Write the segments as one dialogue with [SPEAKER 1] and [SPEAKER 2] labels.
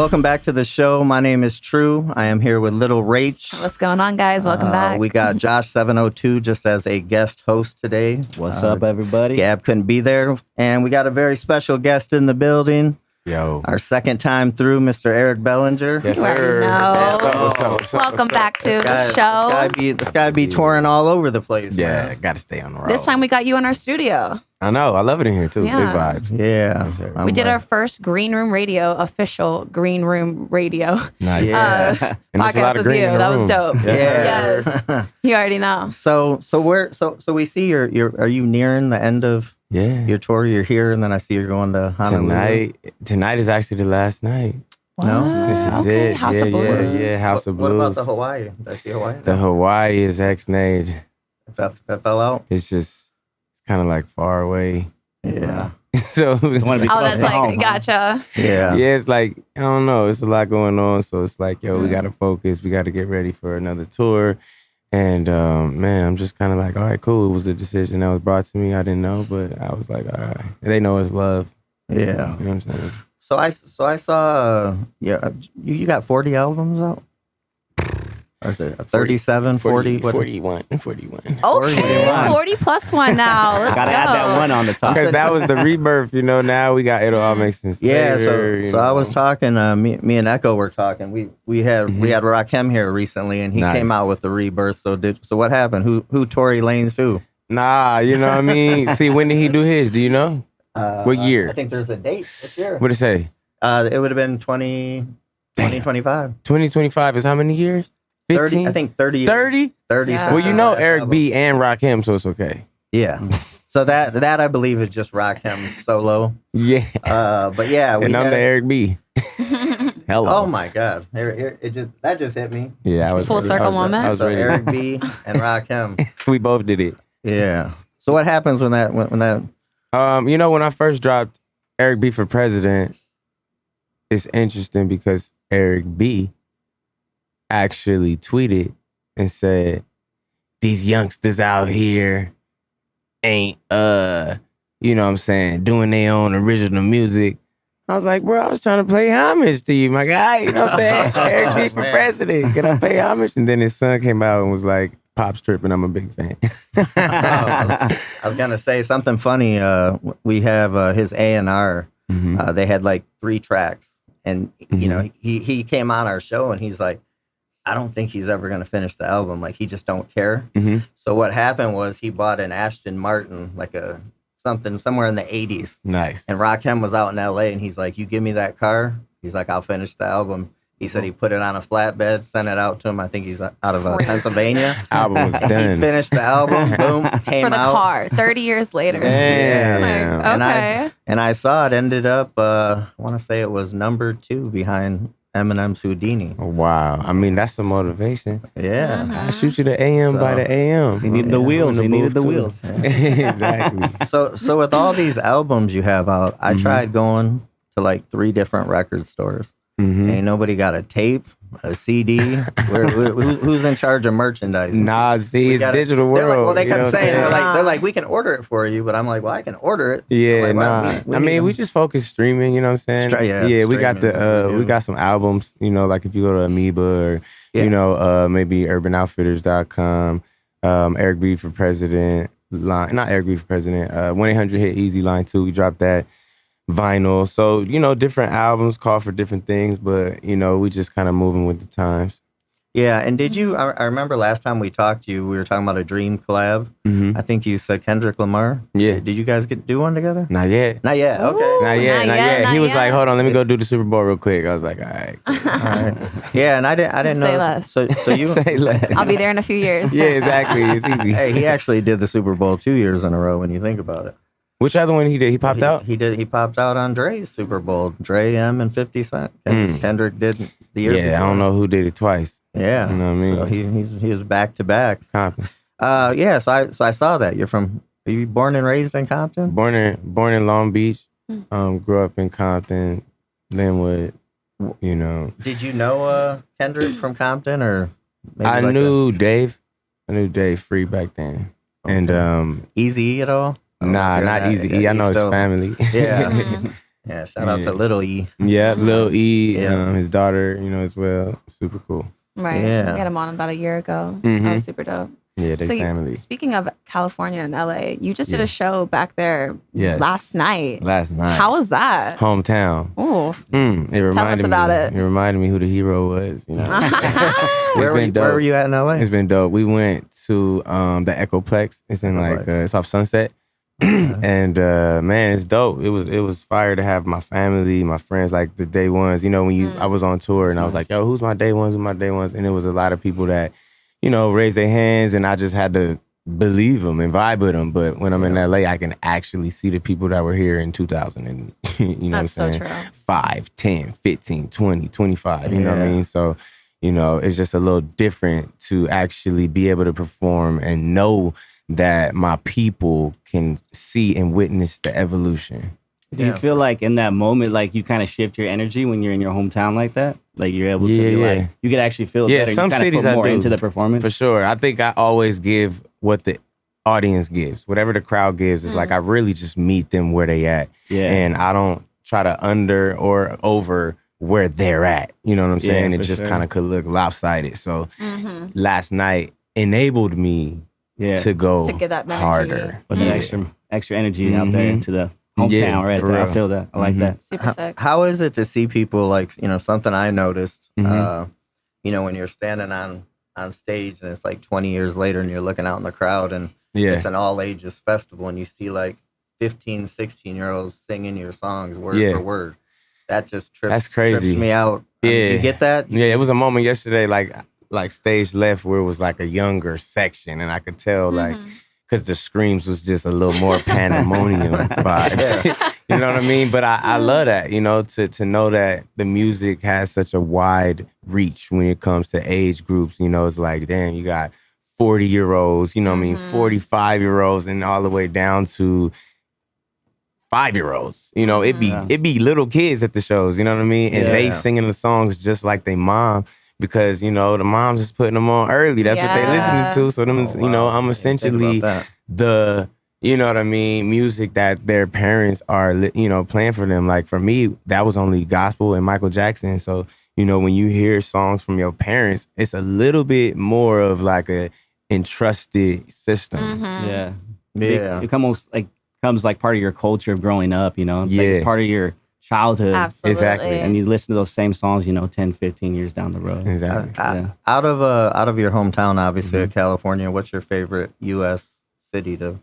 [SPEAKER 1] welcome back to the show. My name is True. I am here with Little Rach.
[SPEAKER 2] What's going on, guys? Welcome back.
[SPEAKER 1] We got Josh 702 just as a guest host today.
[SPEAKER 3] What's up, everybody?
[SPEAKER 1] Gab couldn't be there. And we got a very special guest in the building.
[SPEAKER 4] Yo.
[SPEAKER 1] Our second time through, Mr. Eric Bellinger.
[SPEAKER 4] Yes,
[SPEAKER 2] You already
[SPEAKER 4] sir.
[SPEAKER 2] know.
[SPEAKER 4] What's up?
[SPEAKER 2] Welcome back to the show.
[SPEAKER 1] This guy be touring all over the place.
[SPEAKER 4] Yeah,
[SPEAKER 1] man.
[SPEAKER 4] got to stay on the road.
[SPEAKER 2] This time we got you in our studio.
[SPEAKER 4] I know. I love it in here, too.
[SPEAKER 2] Yeah.
[SPEAKER 4] Big vibes.
[SPEAKER 1] Yeah.
[SPEAKER 4] Yes, sir.
[SPEAKER 2] We did our first Green Room Radio, official Green Room Radio
[SPEAKER 4] Nice.
[SPEAKER 1] Yeah.
[SPEAKER 4] And there's a lot
[SPEAKER 2] podcast
[SPEAKER 4] of
[SPEAKER 2] with
[SPEAKER 4] green
[SPEAKER 2] you.
[SPEAKER 4] in the
[SPEAKER 2] That was
[SPEAKER 4] room.
[SPEAKER 2] dope.
[SPEAKER 1] Yeah.
[SPEAKER 2] Yes. You already know.
[SPEAKER 1] So we see are you nearing the end of
[SPEAKER 4] Yeah.
[SPEAKER 1] your tour? You're here, and then I see you're going to Honolulu.
[SPEAKER 4] Tonight is actually the last night.
[SPEAKER 1] No?
[SPEAKER 4] This is
[SPEAKER 2] Okay,
[SPEAKER 4] it.
[SPEAKER 2] House
[SPEAKER 4] yeah,
[SPEAKER 2] of Blues.
[SPEAKER 4] yeah. House of
[SPEAKER 1] What
[SPEAKER 4] Blues.
[SPEAKER 1] about the Hawaii? Did I see Hawaii?
[SPEAKER 4] The Hawaii is ex-nage.
[SPEAKER 1] That fell out?
[SPEAKER 4] It's kind of like far away.
[SPEAKER 1] Yeah.
[SPEAKER 4] So it's
[SPEAKER 3] wanna be
[SPEAKER 2] Oh,
[SPEAKER 3] close
[SPEAKER 2] that's
[SPEAKER 3] to
[SPEAKER 2] like,
[SPEAKER 3] home, huh?
[SPEAKER 2] gotcha.
[SPEAKER 1] Yeah.
[SPEAKER 4] yeah, it's like, I don't know. It's a lot going on. So it's like, yo, we got to focus. We got to get ready for another tour. And, man, I'm just kind of like, all right, cool. It was a decision that was brought to me. I didn't know, but I was like, all right. They know it's love.
[SPEAKER 1] Yeah.
[SPEAKER 4] You know what I'm saying?
[SPEAKER 1] So I saw you got 40 albums out? Or is it 37, 40?
[SPEAKER 4] 41.
[SPEAKER 2] Okay,
[SPEAKER 1] 41.
[SPEAKER 2] 40 plus one now. Let's
[SPEAKER 3] Gotta
[SPEAKER 2] go.
[SPEAKER 3] add that one on the top.
[SPEAKER 4] Because that was the rebirth, now we got It'll All Make Sense.
[SPEAKER 1] Yeah,
[SPEAKER 4] Later,
[SPEAKER 1] so I was talking, me and Echo were talking. We had Rakim here recently, and he
[SPEAKER 4] Nice.
[SPEAKER 1] came out with the Rebirth. So what happened? Who Tory Lanez who?
[SPEAKER 4] Nah, you know what I mean? See, when did he do his? Do you know? What year?
[SPEAKER 1] I think there's a date this year.
[SPEAKER 4] What'd it say?
[SPEAKER 1] It would have been 2025.
[SPEAKER 4] 2025 is how many years?
[SPEAKER 1] 30,
[SPEAKER 4] 15?
[SPEAKER 1] I think 30.
[SPEAKER 4] 30?
[SPEAKER 1] 30.
[SPEAKER 2] Yeah.
[SPEAKER 1] since
[SPEAKER 4] Well, you
[SPEAKER 1] the
[SPEAKER 4] know
[SPEAKER 1] last
[SPEAKER 4] Eric
[SPEAKER 1] album.
[SPEAKER 4] B and Rakim, so it's okay.
[SPEAKER 1] Yeah. So that I believe is just Rakim solo.
[SPEAKER 4] Yeah.
[SPEAKER 1] But yeah, we
[SPEAKER 4] And I'm
[SPEAKER 1] had,
[SPEAKER 4] the Eric B. Hello.
[SPEAKER 1] oh my God, that just hit me.
[SPEAKER 4] Yeah, I was
[SPEAKER 2] Full
[SPEAKER 4] ready.
[SPEAKER 2] circle
[SPEAKER 4] I was-
[SPEAKER 2] moment.
[SPEAKER 4] I was
[SPEAKER 1] So
[SPEAKER 4] ready.
[SPEAKER 1] Eric B and Rakim.
[SPEAKER 4] We both did it.
[SPEAKER 1] Yeah. So what happens when that?
[SPEAKER 4] When I first dropped Eric B for President, it's interesting because Eric B actually tweeted and said, these youngsters out here ain't doing their own original music. I was like, bro, I was trying to pay homage to you, my guy. You know what I'm saying? Eric B for President. Can I pay homage? And then his son came out and was like, pop stripping. I'm a big fan.
[SPEAKER 1] I was gonna say something funny. We have his A&R.
[SPEAKER 4] Mhm.
[SPEAKER 1] They had like 3 tracks, and he came on our show and he's like, I don't think he's ever gonna finish the album. Like he just don't care.
[SPEAKER 4] Mhm.
[SPEAKER 1] So what happened was he bought an Aston Martin, like something somewhere in the 80s.
[SPEAKER 4] Nice.
[SPEAKER 1] And Rakim was out in LA and he's like, you give me that car? He's like, I'll finish the album. He said he put it on a flatbed, sent it out to him. I think he's out of Pennsylvania.
[SPEAKER 4] Album was
[SPEAKER 1] He
[SPEAKER 4] done.
[SPEAKER 1] finished the album, boom, came
[SPEAKER 2] For the
[SPEAKER 1] out.
[SPEAKER 2] car, 30 years later.
[SPEAKER 4] Damn.
[SPEAKER 2] Like,
[SPEAKER 1] And
[SPEAKER 2] okay.
[SPEAKER 1] And I saw it ended up, I want to say it was number 2 behind Eminem's Houdini.
[SPEAKER 4] Wow. I mean, that's some motivation.
[SPEAKER 1] Yeah.
[SPEAKER 4] I shoot you the AM by the AM.
[SPEAKER 3] He needed the wheels. He needed the wheels.
[SPEAKER 4] Exactly.
[SPEAKER 1] So with all these albums you have out, I tried going to like 3 different record stores.
[SPEAKER 4] Mhm.
[SPEAKER 1] Ain't nobody got a tape, a CD. Who's in charge of merchandising?
[SPEAKER 4] Nah, see,
[SPEAKER 1] We
[SPEAKER 4] it's
[SPEAKER 1] gotta-
[SPEAKER 4] digital
[SPEAKER 1] They're
[SPEAKER 4] world.
[SPEAKER 1] like, well, they
[SPEAKER 4] you know
[SPEAKER 1] kept
[SPEAKER 4] what I'm
[SPEAKER 1] saying
[SPEAKER 4] saying?
[SPEAKER 1] they're like, we can order it for you, but I'm like, well, I can order it.
[SPEAKER 4] Yeah,
[SPEAKER 1] I'm like,
[SPEAKER 4] nah.
[SPEAKER 1] well,
[SPEAKER 4] I mean, we
[SPEAKER 1] need
[SPEAKER 4] just focus streaming. You know what I'm saying?
[SPEAKER 1] Yeah,
[SPEAKER 4] we got
[SPEAKER 1] streaming, that's what we
[SPEAKER 4] we
[SPEAKER 1] do.
[SPEAKER 4] got some albums. Like if you go to Amoeba or maybe UrbanOutfitters.com, Eric B for President line, not Eric B for President. 1-800-HIT-EASY line 2. We dropped that vinyl. So different albums call for different things, but we just kind of moving with the times.
[SPEAKER 1] Yeah, and did you? I remember last time we talked to you, we were talking about a dream collab.
[SPEAKER 4] Mm-hmm.
[SPEAKER 1] I think you said Kendrick Lamar.
[SPEAKER 4] Yeah.
[SPEAKER 1] Did you guys do one together?
[SPEAKER 4] Not yet.
[SPEAKER 1] Not yet. Okay.
[SPEAKER 2] Ooh.
[SPEAKER 4] Not yet.
[SPEAKER 2] Not
[SPEAKER 4] Not
[SPEAKER 2] yet,
[SPEAKER 4] yet.
[SPEAKER 2] not
[SPEAKER 4] He was
[SPEAKER 2] yet.
[SPEAKER 4] like, "Hold on, let me go do the Super Bowl real quick." I was like, "All right."
[SPEAKER 1] All right. Yeah, and I didn't
[SPEAKER 2] Say
[SPEAKER 1] know.
[SPEAKER 2] less.
[SPEAKER 1] So you.
[SPEAKER 4] Say less.
[SPEAKER 2] I'll be there in a few years.
[SPEAKER 4] Yeah, exactly. It's easy.
[SPEAKER 1] Hey, he actually did the Super Bowl 2 years in a row. When you think about it,
[SPEAKER 4] Which other one he did? He popped out?
[SPEAKER 1] He did. He popped out on Dre's Super Bowl. Dre, M, and 50 Cent. Kendrick did the year.
[SPEAKER 4] Yeah,
[SPEAKER 1] before.
[SPEAKER 4] I don't know who did it twice.
[SPEAKER 1] Yeah,
[SPEAKER 4] You know what I mean?
[SPEAKER 1] So he was back to back.
[SPEAKER 4] Compton.
[SPEAKER 1] Yeah. So I saw that. Are you born and raised in Compton?
[SPEAKER 4] Born in Long Beach. Grew up in Compton, Linwood.
[SPEAKER 1] Did you know Kendrick from Compton or? Maybe
[SPEAKER 4] I
[SPEAKER 1] like
[SPEAKER 4] knew Dave. I knew Dave Free back then. And
[SPEAKER 1] Easy at all?
[SPEAKER 4] nah, not Easy E. I know his family.
[SPEAKER 1] Yeah. Yeah, shout out to Little E.
[SPEAKER 4] Yeah, Lil E,
[SPEAKER 1] Yeah.
[SPEAKER 4] his daughter, as well. Super cool.
[SPEAKER 2] Right.
[SPEAKER 1] Yeah.
[SPEAKER 2] We got him on about a year ago.
[SPEAKER 4] Mhm.
[SPEAKER 2] That was super dope.
[SPEAKER 4] Yeah, they family.
[SPEAKER 2] Speaking of California and LA, you just did a show back there
[SPEAKER 4] Yes.
[SPEAKER 2] last night.
[SPEAKER 4] Last night.
[SPEAKER 2] How was that?
[SPEAKER 4] Hometown.
[SPEAKER 2] Oh,
[SPEAKER 4] It reminded
[SPEAKER 2] about
[SPEAKER 4] me,
[SPEAKER 2] it.
[SPEAKER 4] It reminded me who the hero was.
[SPEAKER 1] Where were you at in LA?
[SPEAKER 4] It's been dope. We went to the Echoplex. It's in it's off Sunset. And man, it's dope. It was fire to have my family, my friends, like the day ones. When I was on tour and I was like, yo, who's my day ones? Who's my day ones? And it was a lot of people that, raised their hands, and I just had to believe them and vibe with them. But when I'm in LA, I can actually see the people that were here in 2000 and
[SPEAKER 2] that's so true.
[SPEAKER 4] 5, 10, 15, 20, 25, you know what I mean? So, it's just a little different to actually be able to perform and know that my people can see and witness the evolution.
[SPEAKER 3] Do you feel like in that moment, like you kind of shift your energy when you're in your hometown like that? Like you're able to be like, you could actually feel better.
[SPEAKER 4] Some
[SPEAKER 3] you kind
[SPEAKER 4] cities
[SPEAKER 3] of put more
[SPEAKER 4] I do.
[SPEAKER 3] into the performance.
[SPEAKER 4] For sure. I think I always give what the audience gives. Whatever the crowd gives, it's like I really just meet them where they at. Yeah. And I don't try to under or over where they're at. You know what I'm saying? It just kind of could look lopsided. So last night enabled me to go
[SPEAKER 2] to get that
[SPEAKER 4] harder.
[SPEAKER 3] Put that extra energy out there into the hometown right there. I feel that. I like that.
[SPEAKER 2] Super sick.
[SPEAKER 1] How is it to see people like, something I noticed, when you're standing on stage and it's like 20 years later and you're looking out in the crowd and it's an all ages festival and you see like 15, 16-year-olds singing your songs word for word. That just
[SPEAKER 4] That's crazy.
[SPEAKER 1] trips me out. You get that?
[SPEAKER 4] Yeah, it was a moment yesterday, like stage left where it was like a younger section, and I could tell because the screams was just a little more pandemonium vibes. You know what I mean? But I love that, to know that the music has such a wide reach when it comes to age groups. It's like, damn, you got 40-year-olds, 45-year-olds, and all the way down to 5-year-olds. It'd be little kids at the shows, you know what I mean? And they singing the songs just like they mom. Because, the mom's just putting them on early. That's what they listening to. So, I'm essentially the, music that their parents are, playing for them. Like, for me, that was only gospel and Michael Jackson. So, when you hear songs from your parents, it's a little bit more of like a entrusted system.
[SPEAKER 3] Yeah. It almost comes like part of your culture of growing up, Like it's part of your childhood.
[SPEAKER 2] Absolutely.
[SPEAKER 4] Exactly.
[SPEAKER 3] And you listen to those same songs, 10, 15 years down the road.
[SPEAKER 4] Exactly.
[SPEAKER 1] Out of your hometown, obviously, of California, what's your favorite U.S. city to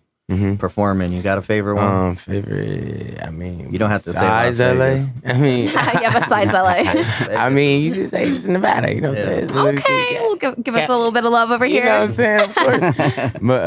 [SPEAKER 1] perform in? You got a favorite one?
[SPEAKER 4] Favorite,
[SPEAKER 1] you don't have to say
[SPEAKER 4] Las Vegas.
[SPEAKER 2] Besides LA.
[SPEAKER 4] You just say Nevada, you know what I'm saying?
[SPEAKER 2] Okay, well, give us a little bit of love over here.
[SPEAKER 4] You know what I'm saying? Of course. But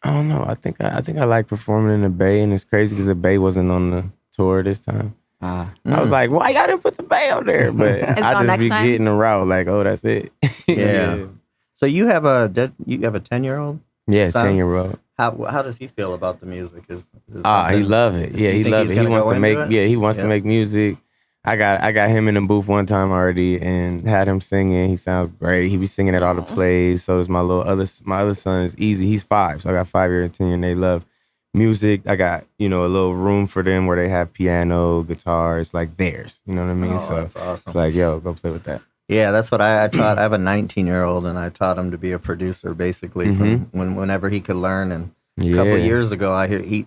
[SPEAKER 4] I don't know. I think I like performing in the Bay, and it's crazy because the Bay wasn't on the tour this time. I was like, why y'all didn't put the Bay out there? But I just be getting the route like, oh, that's it.
[SPEAKER 1] Yeah. So you have a 10-year-old?
[SPEAKER 4] Yeah, 10-year-old.
[SPEAKER 1] How does he feel about the music?
[SPEAKER 4] He love it. Yeah, he love it. He wants to make. Yeah, he wants to make music. I got him in the booth one time already and had him singing. He sounds great. He be singing at all the plays. So does my other son is Easy. He's 5. So I got 5-year and 10-year, and they love music. I got, a little room for them where they have piano, guitar. It's like theirs. You know what I mean? So
[SPEAKER 1] that's awesome.
[SPEAKER 4] It's like, yo, go play with that.
[SPEAKER 1] Yeah, that's what I taught. I have a 19-year-old, and I taught him to be a producer, basically, from whenever he could learn. And a couple of years ago, I hear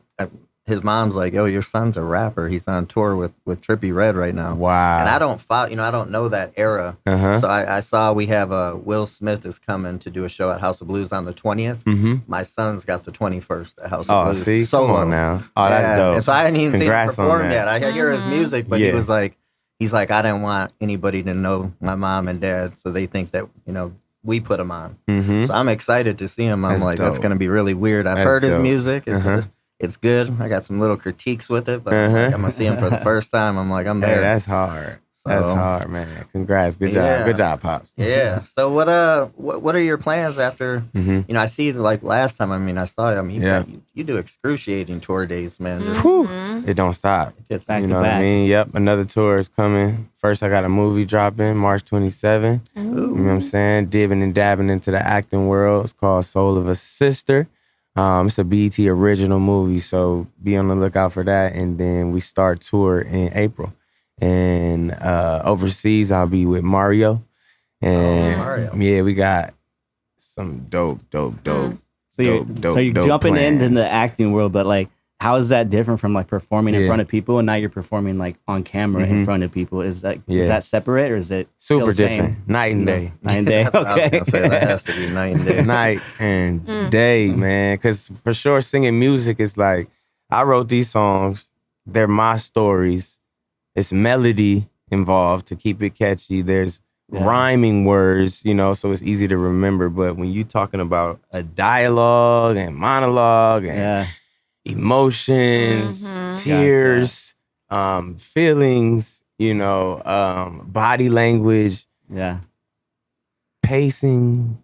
[SPEAKER 1] his mom's like, "Yo, your son's a rapper. He's on tour with Trippie Redd right now."
[SPEAKER 4] Wow.
[SPEAKER 1] And I don't know that era. So I saw we have Will Smith is coming to do a show at House of Blues on the 20th. My son's got the 21st at House of Blues.
[SPEAKER 4] See,
[SPEAKER 1] solo.
[SPEAKER 4] Come on now. Oh, that's dope.
[SPEAKER 1] And so I hadn't even
[SPEAKER 4] Congrats
[SPEAKER 1] seen him perform
[SPEAKER 4] on that.
[SPEAKER 1] yet. I hear his music, but he was like. He's like, I didn't want anybody to know my mom and dad, so they think that, we put him on. So I'm excited to see him. I'm like, that's going to be really weird. I've heard his music. It's good. I got some little critiques with it, but I'm going to see him for the first time. I'm like, I'm there.
[SPEAKER 4] Hey, that's hard. That's hard, man. Congrats. Good job. Good job, Pops.
[SPEAKER 1] Yeah. So what are your plans after, I see like last time, I saw you, you do excruciating tour dates, man.
[SPEAKER 4] It don't stop.
[SPEAKER 1] It's
[SPEAKER 3] back
[SPEAKER 4] You
[SPEAKER 3] to
[SPEAKER 4] know what I
[SPEAKER 3] back.
[SPEAKER 4] mean? Yep. Another tour is coming. First, I got a movie dropping March 27th. You know what I'm saying? Dibbing and dabbing into the acting world. It's called Soul of a Sister. It's a BET original movie, so be on the lookout for that. And then we start tour in April. And overseas, I'll be with Mario. And
[SPEAKER 1] Mario.
[SPEAKER 4] yeah, we got some dope.
[SPEAKER 3] So you're jumping
[SPEAKER 4] plans.
[SPEAKER 3] into the acting world, but like, how is that different from like performing in front of people, and now you're performing like on camera in front of people? Is that separate, or is it
[SPEAKER 4] super
[SPEAKER 3] still
[SPEAKER 4] different? Night and day.
[SPEAKER 3] Night and day.
[SPEAKER 1] That's what I was
[SPEAKER 3] Okay.
[SPEAKER 1] gonna say. That has to be night and day.
[SPEAKER 4] Night and day, man. Because for sure, singing music is like, I wrote these songs. They're my stories. It's melody involved to keep it catchy. There's rhyming words, so it's easy to remember. But when you talking about a dialogue and monologue and emotions, tears, feelings, body language, pacing,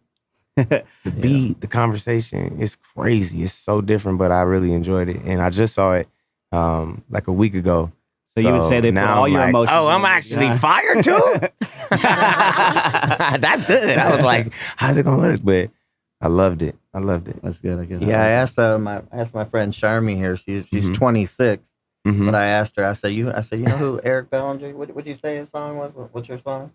[SPEAKER 4] the beat, the conversation, it's crazy. It's so different, but I really enjoyed it. And I just saw it like a week ago.
[SPEAKER 3] So you would say they put all your emotions.
[SPEAKER 4] Oh, I'm actually fired too? That's good. I was like, how's it gonna look? But I loved it.
[SPEAKER 3] That's good, I guess.
[SPEAKER 1] Yeah, I asked my friend Sharmi here. She's 26. But I asked her, I said, you know who Eric Bellinger? What'd you say his song was? What's your song?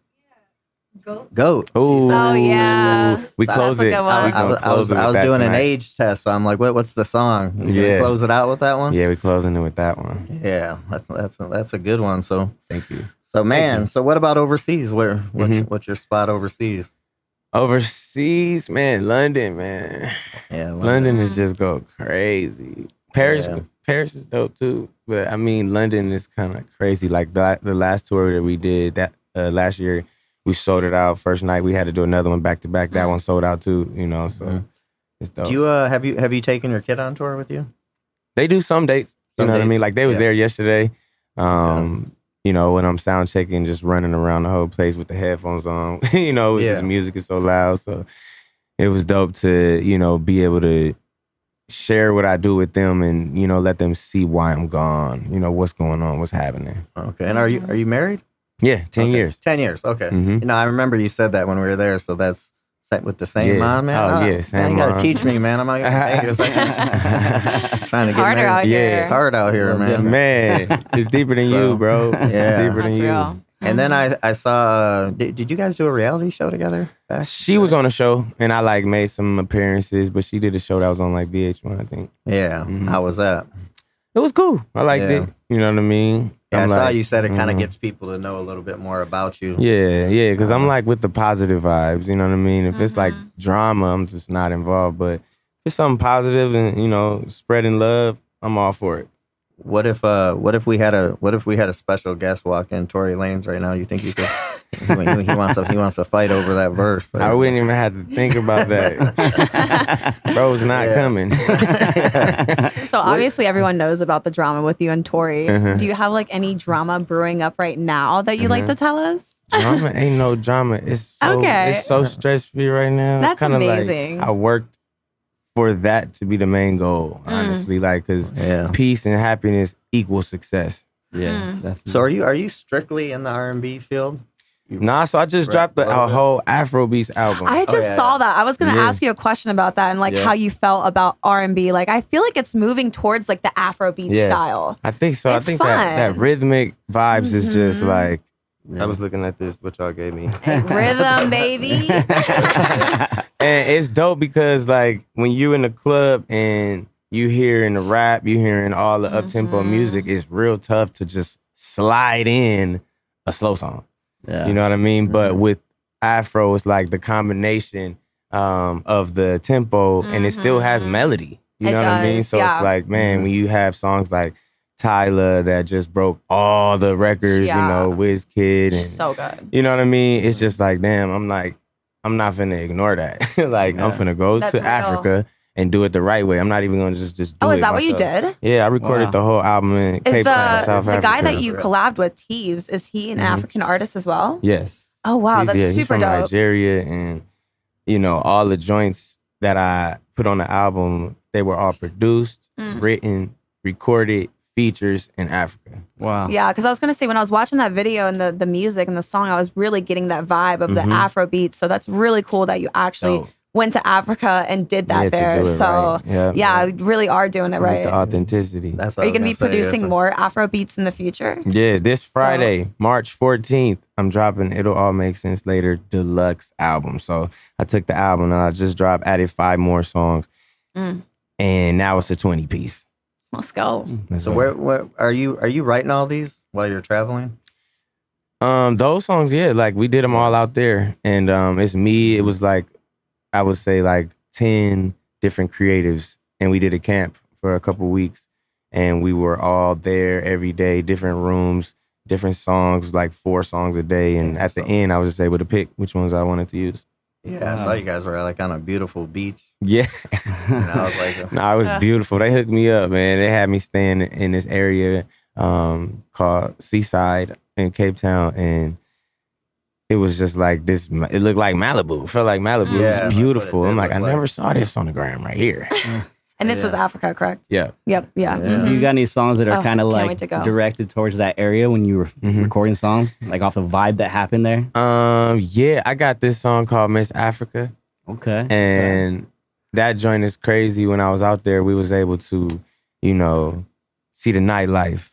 [SPEAKER 1] Goat.
[SPEAKER 2] Oh, yeah.
[SPEAKER 4] We close it.
[SPEAKER 1] I was doing an age test, so I'm like, what's the song? You gonna close it out with that one?
[SPEAKER 4] Yeah, we're closing it with that one.
[SPEAKER 1] Yeah, that's a good one. So
[SPEAKER 4] thank you.
[SPEAKER 1] So man, so what about overseas? What's your spot overseas?
[SPEAKER 4] Overseas, man, London, man.
[SPEAKER 1] Yeah,
[SPEAKER 4] London is just go crazy. Paris is dope too, but I mean London is kind of crazy. Like the last tour that we did that last year. We sold it out first night. We had to do another one back to back. That one sold out too, so it's dope.
[SPEAKER 1] Do you have you taken your kid on tour with you?
[SPEAKER 4] They do some dates. You know what I mean? Like they was there yesterday. When I'm sound checking, just running around the whole place with the headphones on. His music is so loud. So it was dope to, be able to share what I do with them and, let them see why I'm gone. What's going on, what's happening.
[SPEAKER 1] Okay. And are you married?
[SPEAKER 4] Yeah, 10 years.
[SPEAKER 1] 10 years, okay. I remember you said that when we were there, so that's set with the same mom, man.
[SPEAKER 4] Oh, yeah, same
[SPEAKER 1] man, you
[SPEAKER 4] mom.
[SPEAKER 1] gotta teach me, man. I'm not gonna Vegas. Trying to get
[SPEAKER 2] harder
[SPEAKER 1] married.
[SPEAKER 2] out here.
[SPEAKER 1] It's hard out here, man.
[SPEAKER 4] Man, it's deeper than you, bro. It's deeper than
[SPEAKER 2] That's
[SPEAKER 4] you.
[SPEAKER 2] real.
[SPEAKER 1] And then I saw, did you guys do a reality show together?
[SPEAKER 4] She was on a show, and I made some appearances, but she did a show that was on VH1, I think.
[SPEAKER 1] Yeah, how was that?
[SPEAKER 4] It was cool. I liked it. You know what I mean?
[SPEAKER 1] Yeah, I saw you said it kind of gets people to know a little bit more about you.
[SPEAKER 4] Yeah, because I'm with the positive vibes, you know what I mean? If it's like drama, I'm just not involved, but if it's something positive and, spreading love, I'm all for it.
[SPEAKER 1] What if we had a special guest walk in, Tory Lanez right now? You think you could? he wants to fight over that verse.
[SPEAKER 4] I wouldn't even have to think about that. Bro's not coming.
[SPEAKER 2] So obviously everyone knows about the drama with you and Tory. Do you have any drama brewing up right now that you'd like to tell us?
[SPEAKER 4] Drama ain't no drama. It's so stress free right now.
[SPEAKER 2] That's
[SPEAKER 4] it's kind of
[SPEAKER 2] amazing.
[SPEAKER 4] I worked for that to be the main goal, honestly. Because peace and happiness equals success.
[SPEAKER 3] Yeah, definitely.
[SPEAKER 1] So are you strictly in the R&B field?
[SPEAKER 4] Nah, so I just dropped a whole Afrobeats album.
[SPEAKER 2] I just saw that. I was going to ask you a question about that and how you felt about R&B. I feel like it's moving towards the Afrobeat style.
[SPEAKER 4] I think so.
[SPEAKER 2] It's
[SPEAKER 4] I think
[SPEAKER 2] fun.
[SPEAKER 4] that rhythmic vibes is just I was looking at this, what y'all gave me.
[SPEAKER 2] Rhythm, baby.
[SPEAKER 4] And it's dope because when you in the club and you hearing the rap, you hearing all the up-tempo music, it's real tough to just slide in a slow song.
[SPEAKER 3] Yeah.
[SPEAKER 4] You know what I mean? But with Afro, it's the combination of the tempo and it still has melody. You know what I mean? So it's man, when you have songs like Tyler that just broke all the records, Wizkid and
[SPEAKER 2] so good.
[SPEAKER 4] You know what I mean? It's just damn, I'm not finna ignore that. I'm finna go to Africa and do it the right way. I'm not even gonna just do it.
[SPEAKER 2] Oh, is that
[SPEAKER 4] myself.
[SPEAKER 2] what you did?
[SPEAKER 4] Yeah, I recorded the whole album in Cape Town, South Africa.
[SPEAKER 2] The guy that you collabed with, Teves, is he an African artist as well?
[SPEAKER 4] Yes.
[SPEAKER 2] Oh wow, that's
[SPEAKER 4] he's
[SPEAKER 2] super
[SPEAKER 4] from
[SPEAKER 2] dope.
[SPEAKER 4] Nigeria, and all the joints that I put on the album, they were all produced, written, recorded, features in Africa.
[SPEAKER 3] Wow.
[SPEAKER 2] Yeah, because I was gonna say when I was watching that video and the music and the song, I was really getting that vibe of the Afro beats. So that's really cool that you actually went to Africa and did that there. So really are doing it right.
[SPEAKER 4] With the authenticity.
[SPEAKER 2] Are you going to be producing more Afrobeats in the future?
[SPEAKER 4] Yeah, this Friday, March 14th, I'm dropping It'll All Make Sense Later deluxe album. So I took the album and I just added 5 more songs. And now it's a 20-piece.
[SPEAKER 2] Let's go.
[SPEAKER 1] So where are you writing all these while you're traveling?
[SPEAKER 4] Those songs, yeah, like we did them all out there. And it's me, it was like, I would say like 10 different creatives. And we did a camp for a couple weeks. And we were all there every day, different rooms, different songs, like 4 songs a day. And at the end, I was just able to pick which ones I wanted to use.
[SPEAKER 1] Yeah, I saw you guys were like on a beautiful beach.
[SPEAKER 4] Yeah.
[SPEAKER 1] And I was like,
[SPEAKER 4] no, it was beautiful. They hooked me up, man. They had me staying in this area called Seaside in Cape Town. And it was just like this, it looked like Malibu. It felt like Malibu. It was beautiful. I'm like, I never saw this on the gram right here.
[SPEAKER 2] And this was Africa, correct?
[SPEAKER 4] Yeah.
[SPEAKER 2] Yep. Yeah.
[SPEAKER 3] Do you got any songs that are kind of like directed towards that area when you were recording songs, like off the vibe that happened there?
[SPEAKER 4] Yeah, I got this song called Miss Africa.
[SPEAKER 3] Okay.
[SPEAKER 4] And that joint is crazy. When I was out there, we was able to, you know, see the nightlife.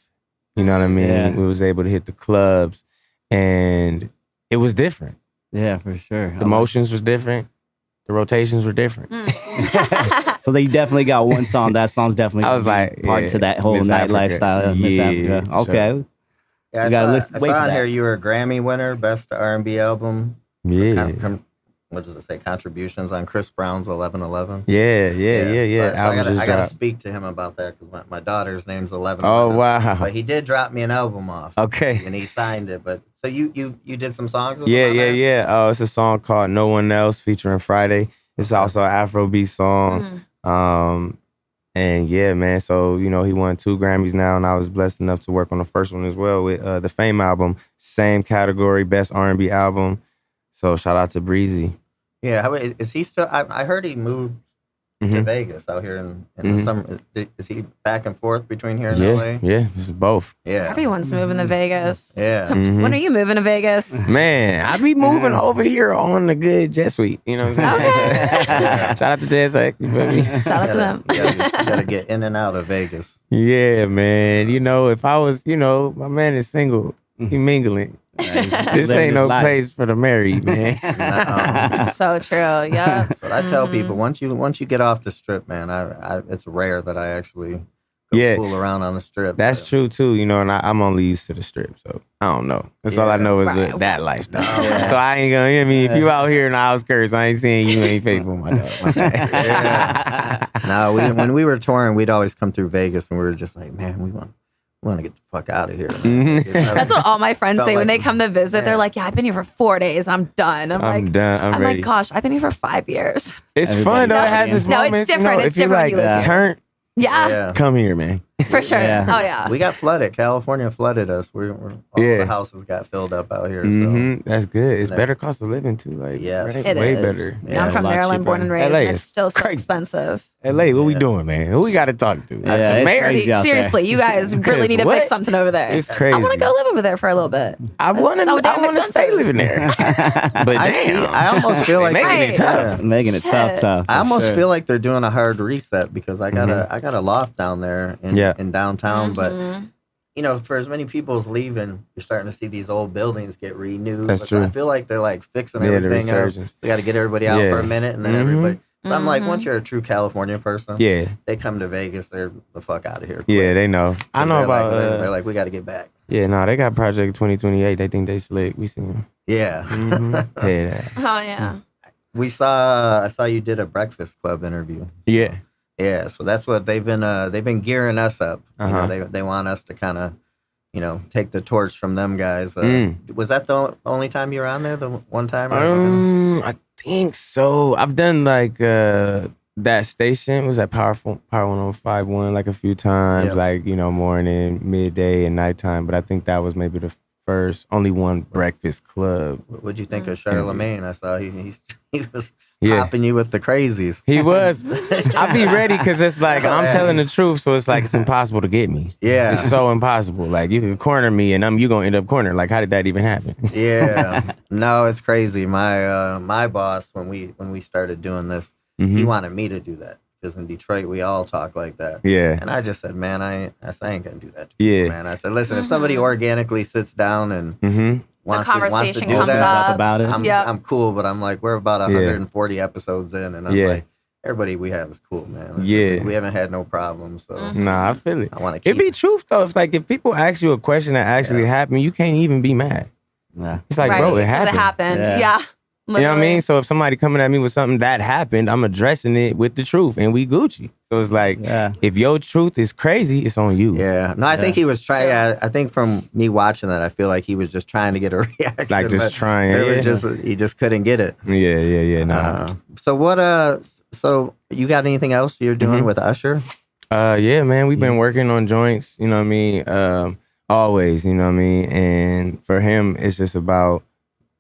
[SPEAKER 4] You know what I mean? Yeah. We was able to hit the clubs, and it was different.
[SPEAKER 3] Yeah, for sure.
[SPEAKER 4] The motions was different. The rotations were different.
[SPEAKER 3] So they definitely got one song. That song's definitely
[SPEAKER 4] I was like
[SPEAKER 3] part to that whole night lifestyle. Miss Africa. Okay.
[SPEAKER 1] Sure. Yeah, I saw on here you were a Grammy winner, best R&B album.
[SPEAKER 4] Yeah.
[SPEAKER 1] What does it say? Contributions on Chris Brown's 1111.
[SPEAKER 4] Yeah.
[SPEAKER 1] So I got to speak to him about that because my daughter's name's 1111.
[SPEAKER 4] Oh wow!
[SPEAKER 1] But he did drop me an album off.
[SPEAKER 4] Okay.
[SPEAKER 1] And he signed it. But so you did some songs with
[SPEAKER 4] him?
[SPEAKER 1] Yeah.
[SPEAKER 4] Oh, it's a song called No One Else featuring Friday. It's also an Afrobeat song. And yeah, man. So you know he won 2 Grammys now, and I was blessed enough to work on the first one as well with the Fame album, same category, best R&B album. So shout out to Breezy.
[SPEAKER 1] Yeah, how is he still? I heard he moved to Vegas out here in the summer. Is he back and forth between here and LA?
[SPEAKER 4] Yeah, it's both.
[SPEAKER 1] Yeah,
[SPEAKER 2] everyone's moving to Vegas.
[SPEAKER 1] Yeah,
[SPEAKER 2] when are you moving to Vegas?
[SPEAKER 4] Man, I be moving over here on the good Jet Suite. You know what I'm saying? Okay. Shout out to JSX. You feel me?
[SPEAKER 2] Shout out to them.
[SPEAKER 1] You gotta get in and out of Vegas.
[SPEAKER 4] Yeah, man. You know, if I was, you know, my man is single. He mingling. This ain't no place for the married, man.
[SPEAKER 2] It's so true. Yeah.
[SPEAKER 1] That's what I tell people. Once you get off the strip, man, it's rare that I actually go fool around on the strip.
[SPEAKER 4] That's true too, you know, and I'm only used to the strip, so I don't know. That's all I know is that lifestyle. Yeah. So I ain't gonna hear me. If you out here in the outskirts, I ain't saying you ain't faithful, my dog.
[SPEAKER 1] No, when we were touring, we'd always come through Vegas, and we were just like, man, we want to get the fuck out of here.
[SPEAKER 2] That's what all my friends say when they come to visit. They're like, yeah, I've been here for 4 days. I'm done. I'm
[SPEAKER 4] done. I'm ready.
[SPEAKER 2] like, gosh, I've been here for 5 years.
[SPEAKER 4] It's fun though. It has its moments.
[SPEAKER 2] No, it's different.
[SPEAKER 4] You know,
[SPEAKER 2] it's different.
[SPEAKER 4] If you like turn.
[SPEAKER 2] Yeah.
[SPEAKER 4] Come here, man.
[SPEAKER 2] For sure. Yeah. Oh, yeah.
[SPEAKER 1] We got flooded. California flooded us. All the houses got filled up out here. So.
[SPEAKER 4] That's good. It's better cost of living, too. Like,
[SPEAKER 1] yes.
[SPEAKER 2] It
[SPEAKER 4] way
[SPEAKER 2] is.
[SPEAKER 4] better.
[SPEAKER 2] Yeah, I'm from Maryland, born and raised, and it's still so expensive.
[SPEAKER 4] LA, what we doing, man? Who we got to talk to?
[SPEAKER 2] Seriously, you guys really need to fix something over there.
[SPEAKER 4] It's crazy.
[SPEAKER 2] I want to go live over there for a little bit.
[SPEAKER 4] I want to stay living there. But damn.
[SPEAKER 1] I almost feel like
[SPEAKER 4] making it tough.
[SPEAKER 3] Making it tough.
[SPEAKER 1] I almost feel like they're doing a hard reset because I got a loft down there in downtown, but you know, for as many people as leaving, you're starting to see these old buildings get renewed.
[SPEAKER 4] That's true.
[SPEAKER 1] I feel like they're like fixing everything up. We got to get everybody out for a minute, and then everybody. So I'm like, once you're a true California person, they come to Vegas, they're the fuck out of here.
[SPEAKER 4] Yeah, they know. I know about.
[SPEAKER 1] They're like, we got to get back.
[SPEAKER 4] Yeah, no, they got Project 2028. They think they slick. We seen them.
[SPEAKER 1] Yeah.
[SPEAKER 2] Oh yeah.
[SPEAKER 1] I saw you did a Breakfast Club interview.
[SPEAKER 4] Yeah.
[SPEAKER 1] Yeah, so that's what they've been gearing us up. You know, they want us to kind of, you know, take the torch from them guys. Was that the only time you were on there? The one time?
[SPEAKER 4] I think so. I've done like that station was at Power 105.1 like a few times, like, you know, morning, midday, and nighttime. But I think that was maybe the first, only one Breakfast Club.
[SPEAKER 1] What'd you think of Charlamagne? I saw he was popping you with the crazies.
[SPEAKER 4] He was. I'll be ready because it's like I'm telling the truth, so it's like it's impossible to get me.
[SPEAKER 1] Yeah,
[SPEAKER 4] it's so impossible. Like you can corner me, and you gonna end up cornered. Like how did that even happen?
[SPEAKER 1] Yeah, no, it's crazy. My boss when we started doing this, he wanted me to do that. Because in Detroit, we all talk like that. Yeah. And I just said, man, I ain't going to do that to people, man. I said, listen, if somebody organically sits down and wants to do
[SPEAKER 2] comes
[SPEAKER 1] that,
[SPEAKER 2] up
[SPEAKER 3] about it,
[SPEAKER 1] I'm cool. But I'm like, we're about 140 episodes in. And I'm like, everybody we have is cool, man. We haven't had no problems. So
[SPEAKER 4] Nah, I feel it.
[SPEAKER 1] I want to keep
[SPEAKER 4] it. Be truth, though. If people ask you a question that actually happened, you can't even be mad.
[SPEAKER 3] Yeah.
[SPEAKER 4] It's like, bro, it happened.
[SPEAKER 2] It happened. Yeah.
[SPEAKER 4] Literally. You know what I mean? So if somebody coming at me with something that happened, I'm addressing it with the truth, and we Gucci. So it's like, if your truth is crazy, it's on you.
[SPEAKER 1] Yeah. No, I think he was trying. I think from me watching that, I feel like he was just trying to get a reaction.
[SPEAKER 4] Like just trying.
[SPEAKER 1] He just couldn't get it.
[SPEAKER 4] Yeah. Nah.
[SPEAKER 1] So what? So you got anything else you're doing with Usher?
[SPEAKER 4] Yeah, man. We've been working on joints. You know what I mean? Always. You know what I mean? And for him, it's just about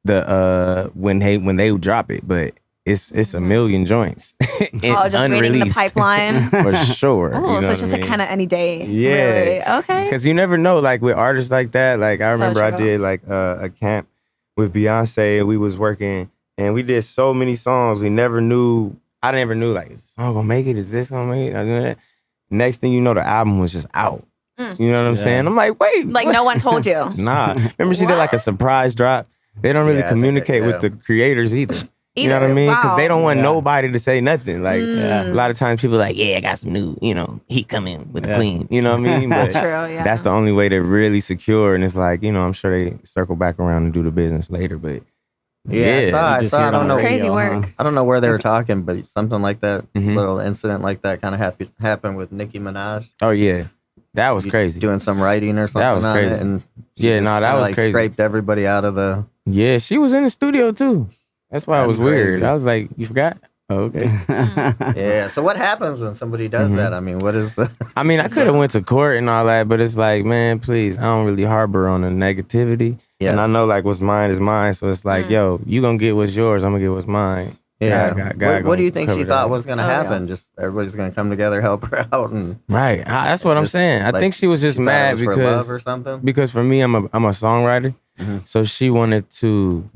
[SPEAKER 4] the when they drop it, but it's a million joints.
[SPEAKER 2] Just waiting in the pipeline
[SPEAKER 4] for sure.
[SPEAKER 2] Oh, so it's just like kind of any day.
[SPEAKER 4] Yeah.
[SPEAKER 2] Really? Okay.
[SPEAKER 4] Because you never know, like with artists like that. Like I remember I did like a camp with Beyonce, and we was working, and we did so many songs. I never knew like, is this song gonna make it? Is this gonna make it? Next thing you know, the album was just out. You know what I'm saying? I'm like, wait.
[SPEAKER 2] Like no one told you.
[SPEAKER 4] Nah. Remember she did like a surprise drop? They don't really communicate with the creators either. You know what I mean? Because they don't want nobody to say nothing. Like a lot of times people are like, I got some new, heat coming with the queen. You know what I mean? But that's the only way to really secure. And it's like, I'm sure they circle back around and do the business later. But
[SPEAKER 1] I saw. I don't know.
[SPEAKER 2] Crazy work.
[SPEAKER 1] I don't know where they were talking, but something like that, little incident like that, kind of happened with Nicki Minaj.
[SPEAKER 4] Oh yeah, that was crazy.
[SPEAKER 1] Doing some writing or something. That was crazy. And
[SPEAKER 4] that was crazy.
[SPEAKER 1] Scraped everybody out of the.
[SPEAKER 4] Yeah, she was in the studio too. That's why it was weird. I was like, you forgot? Oh, okay.
[SPEAKER 1] Yeah. So what happens when somebody does that? I mean, what is the?
[SPEAKER 4] I mean, I could have went to court and all that, but it's like, man, please, I don't really harbor on the negativity. Yeah. And I know like what's mine is mine. So it's like, yo, you gonna get what's yours. I'm gonna get what's mine.
[SPEAKER 1] Yeah. What do you think she thought was gonna happen? Just everybody's gonna come together, help her out, and
[SPEAKER 4] right. That's what I'm saying. I think she was just mad because
[SPEAKER 1] for love or something.
[SPEAKER 4] Because for me, I'm a songwriter, so she wanted to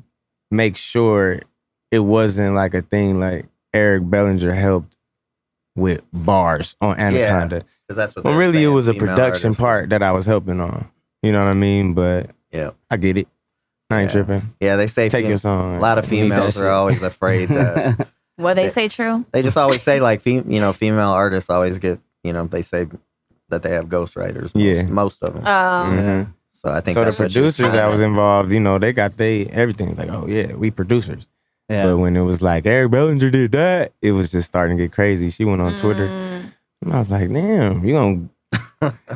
[SPEAKER 4] make sure it wasn't like a thing like Eric Bellinger helped with bars on Anaconda.
[SPEAKER 1] Because that's what.
[SPEAKER 4] Well, really, it was a production part that I was helping on. You know what I mean? But I get it. I ain't tripping.
[SPEAKER 1] Yeah, they say
[SPEAKER 4] take your song.
[SPEAKER 1] A lot of females are always afraid that.
[SPEAKER 2] What they say true?
[SPEAKER 1] They just always say like female artists always get they say that they have ghostwriters. Most of them. So I think
[SPEAKER 4] so. The producers that was involved, they got everything's like, oh yeah, we producers. Yeah. But when it was like Eric Bellinger did that, it was just starting to get crazy. She went on Twitter, and I was like, damn, you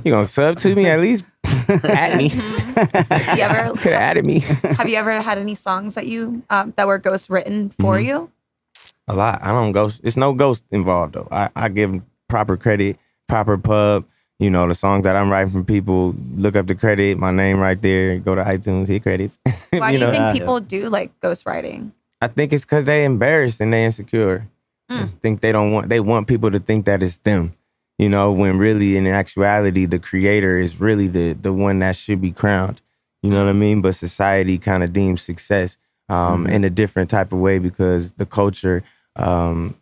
[SPEAKER 4] gonna sub to me at least? At me.
[SPEAKER 2] You ever
[SPEAKER 4] could have added me?
[SPEAKER 2] Have you ever had any songs that you that were ghost written for you?
[SPEAKER 4] A lot. I don't ghost. It's no ghost involved though. I give proper credit, proper pub. The songs that I'm writing from people, look up the credit, my name right there. Go to iTunes, hit credits.
[SPEAKER 2] Why do you think people do like ghostwriting?
[SPEAKER 4] I think it's because they embarrassed and they insecure. I think they want people to think that it's them. When really in actuality, the creator is really the one that should be crowned. You know what I mean? But society kind of deems success in a different type of way because the culture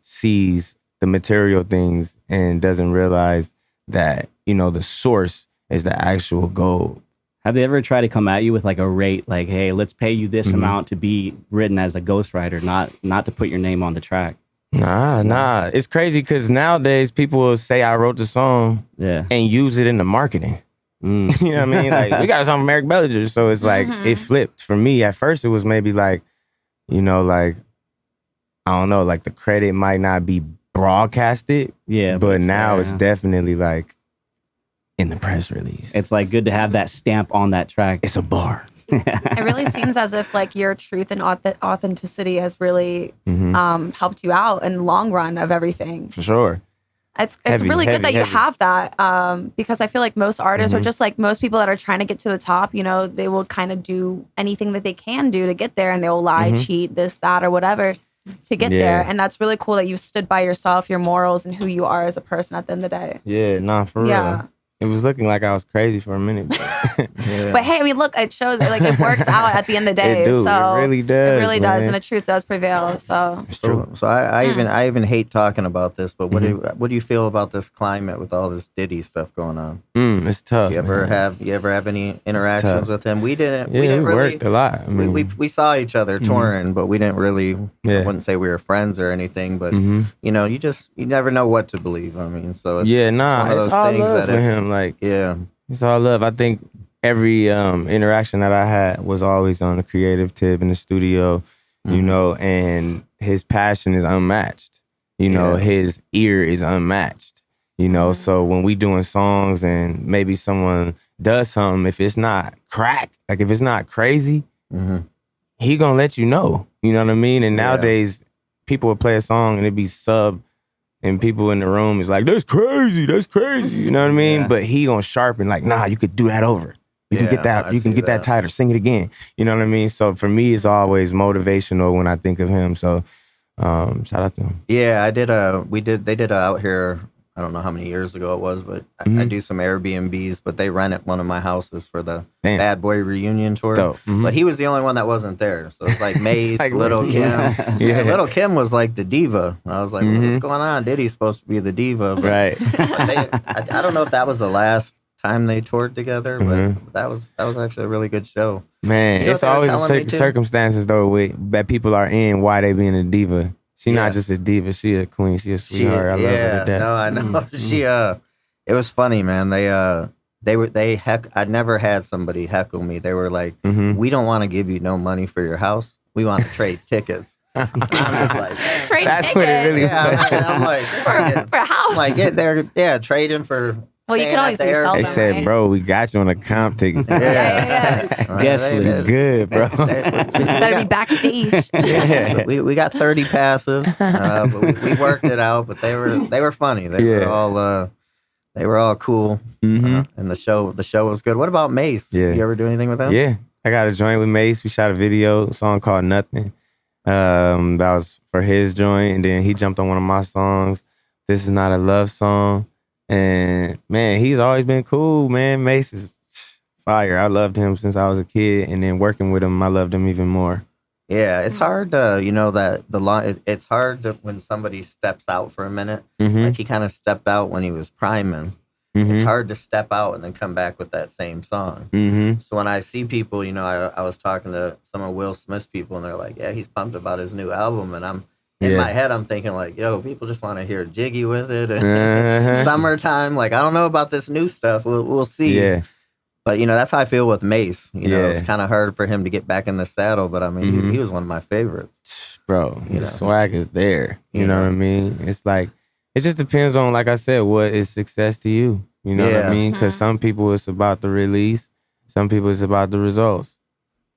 [SPEAKER 4] sees the material things and doesn't realize that, the source is the actual gold.
[SPEAKER 3] Have they ever tried to come at you with like a rate, like, hey, let's pay you this amount to be written as a ghostwriter, not to put your name on the track?
[SPEAKER 4] Nah. It's crazy because nowadays people will say I wrote the song and use it in the marketing. You know what I mean? Like, we got a song from Eric Bellinger. So it's like, it flipped. For me, at first, it was maybe like, like, I don't know, like the credit might not be broadcasted. Yeah. But now it's definitely like in the press release.
[SPEAKER 3] It's like good to have that stamp on that track.
[SPEAKER 4] It's a bar.
[SPEAKER 2] It really seems as if like your truth and authenticity has really helped you out in the long run of everything.
[SPEAKER 4] For sure.
[SPEAKER 2] It's really good that you have that, because I feel like most artists, or just like most people that are trying to get to the top, you know, they will kind of do anything that they can do to get there, and they will lie, cheat, this, that, or whatever to get there. And that's really cool that you stood by yourself, your morals, and who you are as a person at the end of the day.
[SPEAKER 4] Yeah, nah, for real. It was looking like I was crazy for a minute.
[SPEAKER 2] But hey, I mean, look, it shows, like, it works out at the end of the day.
[SPEAKER 4] It do.
[SPEAKER 2] So
[SPEAKER 4] it really does.
[SPEAKER 2] It really does, and the truth does prevail. So
[SPEAKER 4] it's true.
[SPEAKER 1] So I even hate talking about this, but what do you feel about this climate with all this Diddy stuff going on?
[SPEAKER 4] It's tough.
[SPEAKER 1] You ever have any interactions with him? We didn't.
[SPEAKER 4] Yeah,
[SPEAKER 1] we didn't
[SPEAKER 4] we
[SPEAKER 1] really
[SPEAKER 4] worked a lot. I mean,
[SPEAKER 1] we saw each other touring, but we didn't really. I wouldn't say we were friends or anything, but you know, you never know what to believe. I mean, so it's,
[SPEAKER 4] it's one of those
[SPEAKER 1] all
[SPEAKER 4] things love for him. Like it's all love. I think every interaction that I had was always on a creative tip in the studio, you know, and his passion is unmatched. You know, his ear is unmatched. You know, so when we doing songs and maybe someone does something, if it's not crack, like if it's not crazy, he gonna let you know. You know what I mean? And nowadays, people will play a song and it be sub, and people in the room is like, that's crazy, you know what I mean? But he gonna sharpen, like, nah, you could do that over. You can get that, you can get that tighter, sing it again. You know what I mean? So for me, it's always motivational when I think of him. So shout out to him.
[SPEAKER 1] Yeah, they did Out Here, I don't know how many years ago it was, but I do some Airbnbs, but they rented one of my houses for the Bad Boy reunion tour. But he was the only one that wasn't there. So it's like Mase, like Little Kim. Little Kim was like the diva. I was like, what's going on? Diddy's supposed to be the diva. But,
[SPEAKER 4] right.
[SPEAKER 1] But I don't know if that was the last time they toured together, but that was actually a really good show.
[SPEAKER 4] Man, it's always the circumstances though that people are in why they being a diva. She's not just a diva. She a queen. She a sweetheart. I love her to death.
[SPEAKER 1] No, I know. She it was funny, man. I'd never had somebody heckle me. They were like, we don't want to give you no money for your house. We want to trade tickets. I'm just like,
[SPEAKER 2] trade
[SPEAKER 4] that's
[SPEAKER 2] tickets?
[SPEAKER 4] What it really
[SPEAKER 1] I'm like,
[SPEAKER 2] for a house.
[SPEAKER 1] Like, get there, trading for.
[SPEAKER 2] Well, you can always resell them.
[SPEAKER 4] They said,
[SPEAKER 2] right?
[SPEAKER 4] Bro, we got you on a comp ticket.
[SPEAKER 3] Guess what's
[SPEAKER 4] good, bro.
[SPEAKER 2] Better be backstage.
[SPEAKER 1] We got 30 passes, but we worked it out. But they were funny. They were all cool, and the show was good. What about Mase? You ever do anything with them?
[SPEAKER 4] Yeah, I got a joint with Mase. We shot a song called Nothing. That was for his joint, and then he jumped on one of my songs. This is not a love song. And man, he's always been cool, man. Mase is fire. I loved him since I was a kid, and then working with him, I loved him even more.
[SPEAKER 1] Yeah, it's hard to, it's hard to, when somebody steps out for a minute. Like he kind of stepped out when he was priming. It's hard to step out and then come back with that same song. So when I see people, I was talking to some of Will Smith's people, and they're like, yeah, he's pumped about his new album, and in my head, I'm thinking like, yo, people just want to hear Jiggy with it. And summertime, like, I don't know about this new stuff. We'll see.
[SPEAKER 4] Yeah.
[SPEAKER 1] But, that's how I feel with Mase. It's kind of hard for him to get back in the saddle. But, I mean, he was one of my favorites.
[SPEAKER 4] Bro, the swag is there. You know what I mean? It's like, it just depends on, like I said, what is success to you. You know what I mean? Because some people, it's about the release. Some people, it's about the results.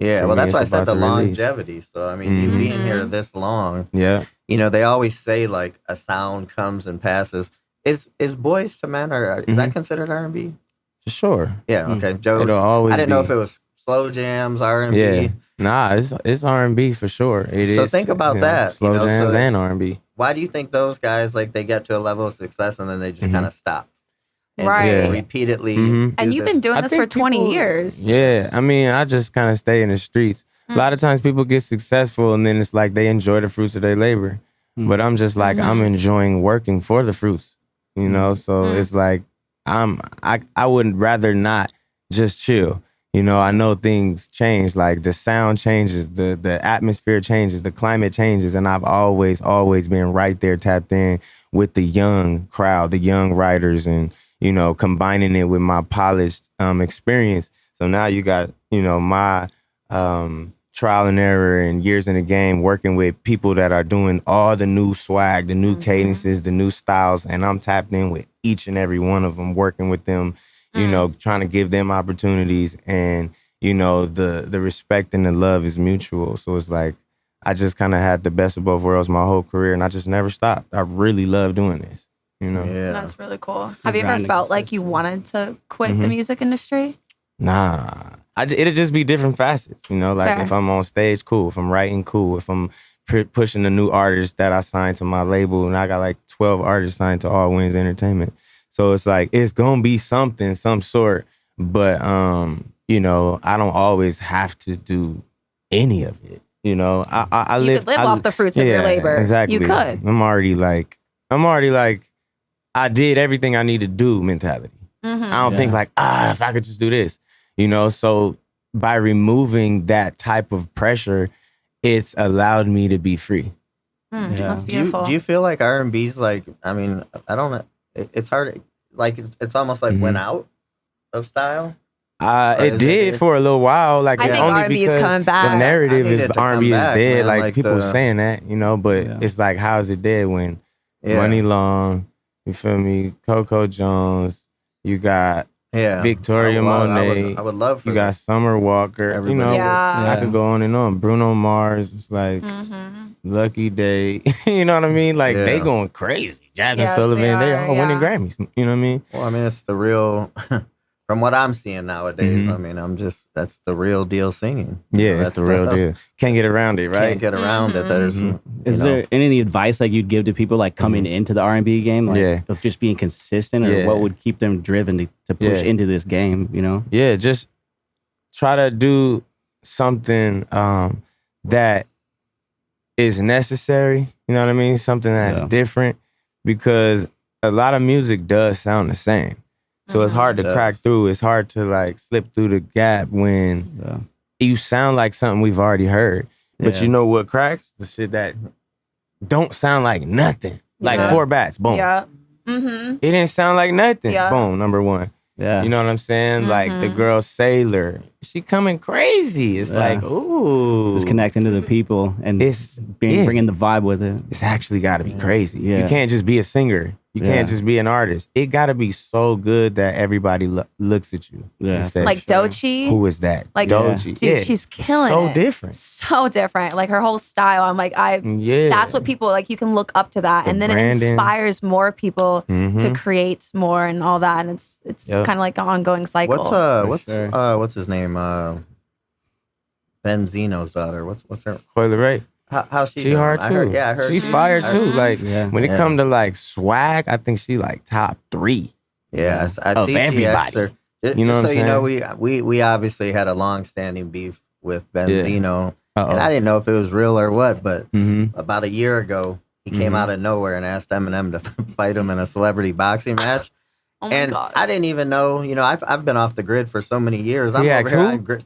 [SPEAKER 1] Yeah, well, that's why I said the longevity. So, I mean, you being here this long.
[SPEAKER 4] Yeah.
[SPEAKER 1] They always say like a sound comes and passes. Is Boys to Men, or is that considered R&B?
[SPEAKER 4] Sure.
[SPEAKER 1] Yeah. Okay. Joe.
[SPEAKER 4] It'll always.
[SPEAKER 1] I didn't know if it was slow jams, R&B.
[SPEAKER 4] Yeah. Nah, it's R&B for sure. It is.
[SPEAKER 1] So think about that.
[SPEAKER 4] Slow jams and R&B.
[SPEAKER 1] Why do you think those guys like they get to a level of success and then they just kind of stop? And
[SPEAKER 2] right.
[SPEAKER 1] Repeatedly.
[SPEAKER 2] And you've been doing this for 20 years.
[SPEAKER 4] Yeah. I mean, I just kind of stay in the streets. A lot of times people get successful and then it's like they enjoy the fruits of their labor. But I'm just like, I'm enjoying working for the fruits, So it's like, I would rather not just chill. I know things change, like the sound changes, the atmosphere changes, the climate changes. And I've always been right there tapped in with the young crowd, the young writers, and, combining it with my polished experience. So now you got, my trial and error and years in the game working with people that are doing all the new swag, the new cadences, the new styles. And I'm tapped in with each and every one of them, working with them, trying to give them opportunities. And, the respect and the love is mutual. So it's like, I just kind of had the best of both worlds my whole career, and I just never stopped. I really love doing this. You know?
[SPEAKER 1] Yeah.
[SPEAKER 2] That's really cool. Have you ever felt like you wanted to quit the music industry?
[SPEAKER 4] Nah. It'll just be different facets, you know? Like, if I'm on stage, cool. If I'm writing, cool. If I'm pushing a new artist that I signed to my label, and I got like 12 artists signed to All Wins Entertainment. So it's like, it's gonna be something, some sort. But, you know, I don't always have to do any of it. You know, I
[SPEAKER 2] you could live off the fruits of your labor.
[SPEAKER 4] Exactly.
[SPEAKER 2] You could.
[SPEAKER 4] I'm already like, I did everything I need to do mentality. I don't think like, if I could just do this, you know? So by removing that type of pressure, it's allowed me to be free.
[SPEAKER 2] That's beautiful.
[SPEAKER 1] Do you feel like R&B's like, I mean, I don't know. It's hard. Like, it's almost like went out of style.
[SPEAKER 4] It did for a little while. Like,
[SPEAKER 2] I think
[SPEAKER 4] only
[SPEAKER 2] R&B
[SPEAKER 4] because
[SPEAKER 2] is coming back.
[SPEAKER 4] the narrative is R&B is dead.
[SPEAKER 1] Man.
[SPEAKER 4] Like people saying that, you know, but it's like, how is it dead when Money Long, you feel me, Coco Jones, you got Victoria Monet,
[SPEAKER 1] I would love for
[SPEAKER 4] you got Summer Walker, you know, I could go on and on. Bruno Mars, it's like Lucky Day, you know what I mean? Like they going crazy. Jasmine Sullivan, they're all winning Grammys, you know what I mean?
[SPEAKER 1] Well, I mean, it's the real, from what I'm seeing nowadays, I mean, that's the real deal singing.
[SPEAKER 4] Yeah, it's the real deal. Can't get around it, right?
[SPEAKER 1] Can't get around it. There's,
[SPEAKER 3] Is there any advice like you'd give to people like coming into the R&B game, like of just being consistent, or what would keep them driven to push into this game, you know?
[SPEAKER 4] Yeah, just try to do something that is necessary, you know what I mean? Something that's different, because a lot of music does sound the same. So it's hard to crack through. It's hard to like slip through the gap when you sound like something we've already heard. But you know what cracks? The shit that don't sound like nothing. Like 4 bats, boom.
[SPEAKER 2] Yeah.
[SPEAKER 4] It didn't sound like nothing. Boom, number 1.
[SPEAKER 3] Yeah.
[SPEAKER 4] You know what I'm saying? Like the girl Sailor, she coming crazy. It's like, ooh.
[SPEAKER 3] Just connecting to the people and bringing the vibe with it.
[SPEAKER 4] It's actually got to be crazy. Yeah. You can't just be a singer. You can't just be an artist. It got to be so good that everybody looks at you.
[SPEAKER 3] Yeah.
[SPEAKER 4] Says,
[SPEAKER 2] like Doechii.
[SPEAKER 4] Who is that?
[SPEAKER 2] Like
[SPEAKER 4] Doechii.
[SPEAKER 2] Dude, she's killing
[SPEAKER 4] so
[SPEAKER 2] it.
[SPEAKER 4] different.
[SPEAKER 2] So different. Like her whole style. I'm like, that's what people, like, you can look up to that. And then branding. It inspires more people to create more and all that. And it's kind of like an ongoing cycle.
[SPEAKER 1] What's his name? Benzino's daughter. What's her?
[SPEAKER 4] Coily Ray.
[SPEAKER 1] How's she?
[SPEAKER 4] She hard too.
[SPEAKER 1] I heard
[SPEAKER 4] she's fire too. Like when it come to like swag, I think she like top 3.
[SPEAKER 1] Yeah, I
[SPEAKER 4] of
[SPEAKER 1] see
[SPEAKER 4] everybody.
[SPEAKER 1] You know what I'm saying? So you know, we obviously had a long-standing beef with Benzino, and I didn't know if it was real or what. But about a year ago, he came out of nowhere and asked Eminem to fight him in a celebrity boxing match.
[SPEAKER 2] Oh my gosh.
[SPEAKER 1] I didn't even know. You know, I've been off the grid for so many years. I'm over here.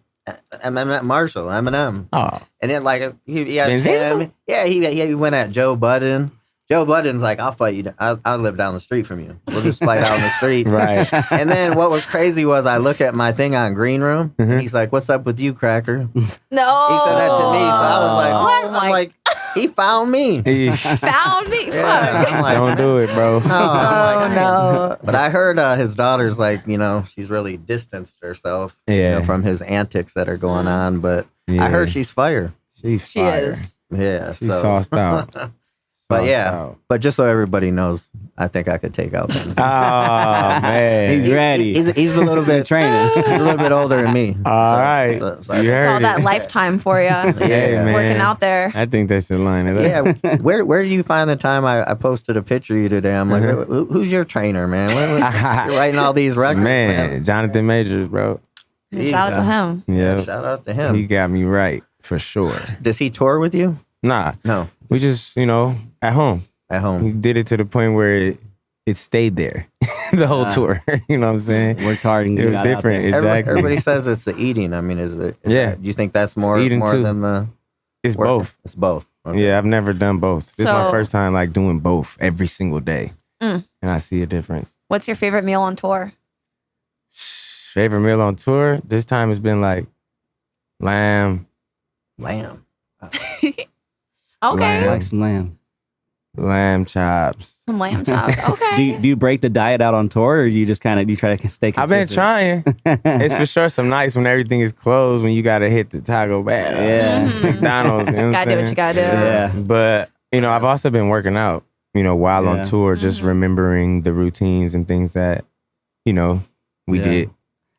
[SPEAKER 1] Eminem.
[SPEAKER 4] Oh.
[SPEAKER 1] And then like he asked him. Yeah, he went at Joe Budden. Joe Budden's like, I'll fight you. I'll live down the street from you. We'll just fight out in the street.
[SPEAKER 4] Right.
[SPEAKER 1] And then what was crazy was I look at my thing on Green Room. And he's like, what's up with you, Cracker?
[SPEAKER 2] No.
[SPEAKER 1] He said that to me. So I was like, what? I'm like, he found me.
[SPEAKER 2] Found me?
[SPEAKER 1] Yeah,
[SPEAKER 2] Fuck.
[SPEAKER 1] like,
[SPEAKER 4] don't do it, bro.
[SPEAKER 2] No.
[SPEAKER 1] But I heard his daughter's like, you know, she's really distanced herself from his antics that are going on. But I heard she's fire.
[SPEAKER 4] She
[SPEAKER 2] is.
[SPEAKER 1] Yeah.
[SPEAKER 4] She's sauced out.
[SPEAKER 1] But just so everybody knows, I think I could take out Benzino.
[SPEAKER 4] Oh, man.
[SPEAKER 3] He's ready.
[SPEAKER 1] He's a little bit
[SPEAKER 3] training.
[SPEAKER 1] He's a little bit older than me.
[SPEAKER 4] All right.
[SPEAKER 1] So
[SPEAKER 2] It's all that lifetime for you.
[SPEAKER 4] Man.
[SPEAKER 2] Working out there.
[SPEAKER 4] I think that's the line of that.
[SPEAKER 1] Yeah. Where do you find the time I posted a picture of you today? I'm like, who's your trainer, man? You're writing all these records, man.
[SPEAKER 4] Jonathan Majors, bro.
[SPEAKER 2] Shout out to him.
[SPEAKER 4] Yeah.
[SPEAKER 1] Shout out to him.
[SPEAKER 4] He got me right, for sure.
[SPEAKER 1] Does he tour with you?
[SPEAKER 4] Nah.
[SPEAKER 1] No.
[SPEAKER 4] We just, at home.
[SPEAKER 1] At home.
[SPEAKER 4] He did it to the point where it stayed there the whole tour. You know what I'm saying?
[SPEAKER 3] Worked hard and
[SPEAKER 4] it was different. Exactly.
[SPEAKER 1] Everybody says it's the eating. I mean, is it? Do you think that's more
[SPEAKER 4] too.
[SPEAKER 1] than the?
[SPEAKER 4] It's
[SPEAKER 1] work?
[SPEAKER 4] both.
[SPEAKER 1] It's both. Okay.
[SPEAKER 4] Yeah, I've never done both. This is my first time like doing both every single day, and I see a difference.
[SPEAKER 2] What's your favorite meal on tour?
[SPEAKER 4] Favorite meal on tour? This time it's been like lamb.
[SPEAKER 2] Okay.
[SPEAKER 3] I like some lamb.
[SPEAKER 4] Lamb chops.
[SPEAKER 2] Some lamb chops. Okay.
[SPEAKER 3] Do you break the diet out on tour, or do you just you try to stay consistent?
[SPEAKER 4] I've been trying. It's for sure some nights when everything is closed, when you got to hit the Taco Bell.
[SPEAKER 3] Yeah.
[SPEAKER 4] McDonald's. You know
[SPEAKER 2] gotta do what you gotta do.
[SPEAKER 3] Yeah.
[SPEAKER 4] But, I've also been working out. while on tour, just remembering the routines and things that, we did.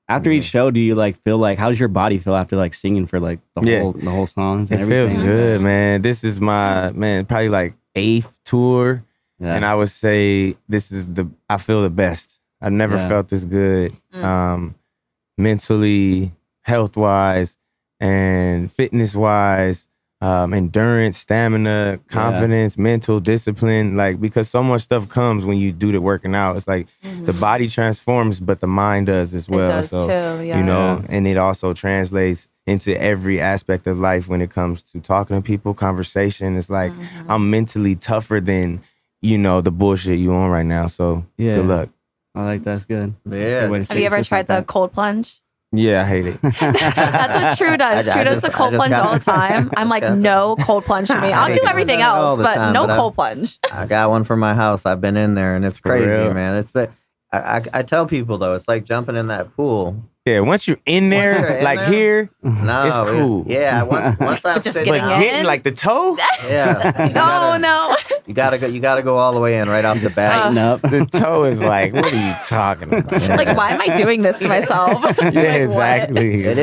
[SPEAKER 3] After each show, do you feel how does your body feel after singing for the whole songs and everything?
[SPEAKER 4] It feels good, man. This is my probably 8th tour. Yeah. And I would say this is I feel the best. I've never felt this good. Mentally, health-wise, and fitness-wise, endurance, stamina, confidence, mental discipline. Because so much stuff comes when you do the working out. It's the body transforms, but the mind does as well.
[SPEAKER 2] It does too,
[SPEAKER 4] and it also translates into every aspect of life when it comes to talking to people, conversation. It's I'm mentally tougher than, the bullshit you on right now. So good luck.
[SPEAKER 3] That's good.
[SPEAKER 1] Yeah.
[SPEAKER 2] Have you ever tried the cold plunge?
[SPEAKER 4] Yeah, I hate it.
[SPEAKER 2] That's what True does. True does the cold plunge all the time. I'm no cold plunge for me. I'll do everything else, but no cold plunge.
[SPEAKER 1] I got one from my house. I've been in there, and it's crazy, man. It's I tell people, though, it's like jumping in that pool.
[SPEAKER 4] Yeah, once you're in there, here, it's cool.
[SPEAKER 1] Yeah, once I'm
[SPEAKER 2] just
[SPEAKER 1] sitting
[SPEAKER 2] getting
[SPEAKER 4] in, the toe.
[SPEAKER 1] Yeah.
[SPEAKER 2] No.
[SPEAKER 1] You gotta go all the way in right off the bat.
[SPEAKER 3] Tighten up.
[SPEAKER 4] The toe is what are you talking about?
[SPEAKER 2] Why am I doing this to myself?
[SPEAKER 4] Exactly.
[SPEAKER 1] It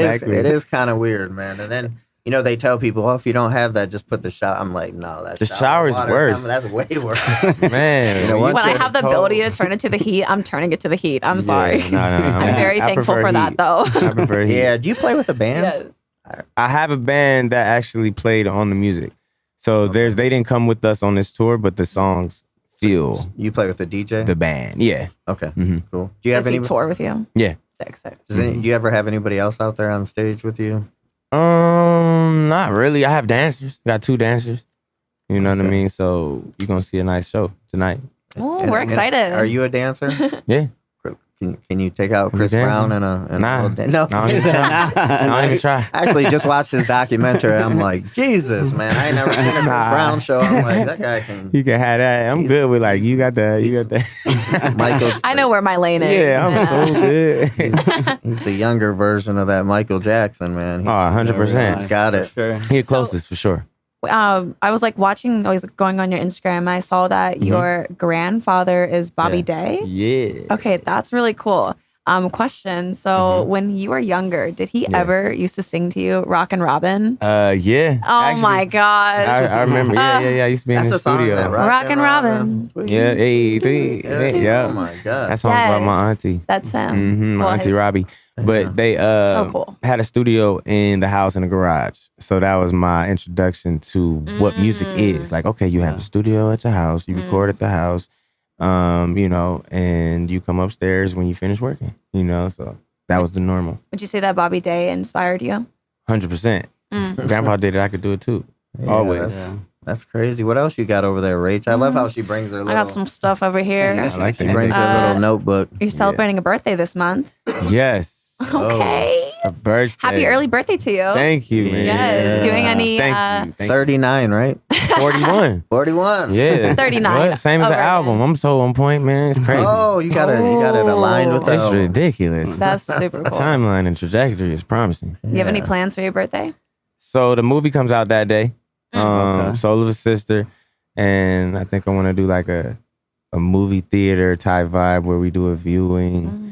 [SPEAKER 1] is kind of weird, man. And then they tell people, if you don't have that, just put the shower. I'm no, that's
[SPEAKER 4] the shower is worse.
[SPEAKER 1] That's way worse,
[SPEAKER 4] man.
[SPEAKER 2] When I have the ability to turn it to the heat, I'm turning it to the heat. I'm sorry.
[SPEAKER 4] No.
[SPEAKER 2] I'm very thankful for that, though.
[SPEAKER 4] I prefer heat.
[SPEAKER 1] Yeah. Do you play with a band?
[SPEAKER 2] Yes.
[SPEAKER 4] I have a band that actually played on the music. So they didn't come with us on this tour, but the songs feel.
[SPEAKER 1] You play with the DJ?
[SPEAKER 4] The band, yeah.
[SPEAKER 1] Okay, cool. Do you have any
[SPEAKER 2] tour with you?
[SPEAKER 4] Yeah.
[SPEAKER 2] Sick.
[SPEAKER 1] Do you ever have anybody else out there on stage with you?
[SPEAKER 4] Not really. I have dancers. Got 2 dancers. You know what I mean? So you're gonna see a nice show tonight.
[SPEAKER 2] Oh, we're excited.
[SPEAKER 1] Are you a dancer?
[SPEAKER 4] Yeah.
[SPEAKER 1] Can you take out Chris Brown and
[SPEAKER 4] Nah.
[SPEAKER 1] No,
[SPEAKER 4] I don't even try.
[SPEAKER 1] Actually, just watched his documentary. I'm like, Jesus, man, I ain't never seen a Chris Brown show. I'm like, that guy can.
[SPEAKER 4] You can have that. I'm good with you got that.
[SPEAKER 1] Michael.
[SPEAKER 2] I know where my lane is.
[SPEAKER 4] Yeah, I'm so good.
[SPEAKER 1] He's the younger version of that Michael Jackson, man.
[SPEAKER 4] 100%.
[SPEAKER 1] He's got it.
[SPEAKER 3] Sure.
[SPEAKER 4] He's closest for sure.
[SPEAKER 2] I was watching, going on your Instagram, and I saw that your grandfather is Bobby Day.
[SPEAKER 4] Yeah.
[SPEAKER 2] Okay, that's really cool. Question. So when you were younger, did he ever used to sing to you Rockin' Robin?
[SPEAKER 4] Yeah.
[SPEAKER 2] Oh actually, my gosh.
[SPEAKER 4] I remember. Yeah. I used to be in the studio.
[SPEAKER 2] Rockin' Robin.
[SPEAKER 4] Yeah. Yeah.
[SPEAKER 1] Oh my God.
[SPEAKER 4] That song about my auntie.
[SPEAKER 2] That's him.
[SPEAKER 4] My auntie Robbie. But they
[SPEAKER 2] so cool.
[SPEAKER 4] had a studio in the house in the garage. So that was my introduction to what music is. Okay, you have a studio at your house, you record at the house, and you come upstairs when you finish working, so that was the normal.
[SPEAKER 2] Would you say that Bobby Day inspired you?
[SPEAKER 4] 100%. Grandpa did it, I could do it too. Always.
[SPEAKER 1] That's crazy. What else you got over there, Rach? I love how she brings her little...
[SPEAKER 2] I got some stuff over here.
[SPEAKER 1] She brings her little notebook.
[SPEAKER 2] You're celebrating a birthday this month.
[SPEAKER 4] Yes.
[SPEAKER 2] Okay.
[SPEAKER 4] A birthday.
[SPEAKER 2] Happy early birthday to you.
[SPEAKER 4] Thank you, man.
[SPEAKER 2] Yes. Doing any...
[SPEAKER 4] Thank you.
[SPEAKER 1] 39, right?
[SPEAKER 4] 41.
[SPEAKER 1] 41.
[SPEAKER 4] Yeah.
[SPEAKER 2] 39.
[SPEAKER 4] What? Same as the album. I'm so on point, man. It's crazy.
[SPEAKER 1] Oh, you got it aligned with that.
[SPEAKER 4] It's ridiculous.
[SPEAKER 2] That's super cool.
[SPEAKER 4] Timeline and trajectory is promising.
[SPEAKER 2] Do you have any plans for your birthday?
[SPEAKER 4] So the movie comes out that day. Soul of a Sister. And I think I want to do a movie theater type vibe where we do a viewing.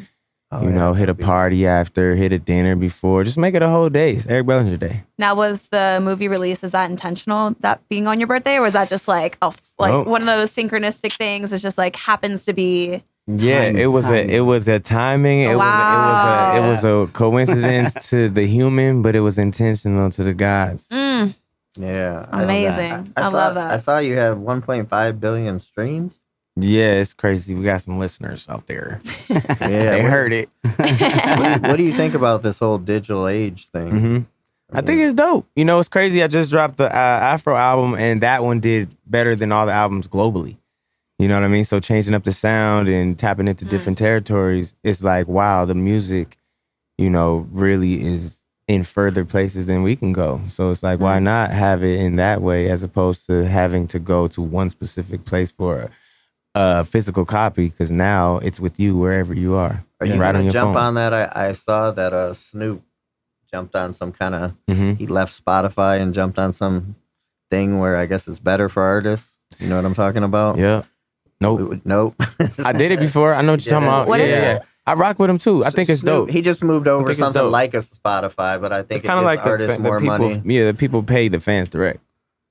[SPEAKER 4] Hit a party after, hit a dinner before. Just make it a whole day. It's Eric Bellinger Day.
[SPEAKER 2] Now, was the movie release, is that intentional, that being on your birthday? Or was that just one of those synchronistic things? It's just happens to be...
[SPEAKER 4] Yeah, it was a timing. It was a coincidence to the human, but it was intentional to the gods.
[SPEAKER 1] Yeah.
[SPEAKER 2] Amazing. I love that.
[SPEAKER 1] I saw you have 1.5 billion streams.
[SPEAKER 4] Yeah, it's crazy. We got some listeners out there.
[SPEAKER 1] Yeah,
[SPEAKER 4] they heard it.
[SPEAKER 1] What do you think about this whole digital age thing?
[SPEAKER 4] I think it's dope. It's crazy. I just dropped the Afro album, and that one did better than all the albums globally. You know what I mean? So changing up the sound and tapping into different territories, it's wow, the music, really is in further places than we can go. So it's why not have it in that way as opposed to having to go to one specific place for a physical copy, because now it's with you wherever you are.
[SPEAKER 1] Are you
[SPEAKER 4] right
[SPEAKER 1] gonna
[SPEAKER 4] on your
[SPEAKER 1] jump
[SPEAKER 4] phone.
[SPEAKER 1] on that? I saw that Snoop jumped on some kind of, he left Spotify and jumped on some thing where I guess it's better for artists. You know what I'm talking about?
[SPEAKER 4] Yeah. Nope.
[SPEAKER 1] Nope.
[SPEAKER 4] I did it before. I know what you're talking about.
[SPEAKER 2] What is it?
[SPEAKER 4] I rock with him too. I think it's dope.
[SPEAKER 1] He just moved over something like a Spotify, but I think
[SPEAKER 4] it's kind of like
[SPEAKER 1] artists more money.
[SPEAKER 4] Yeah, the people pay the fans direct.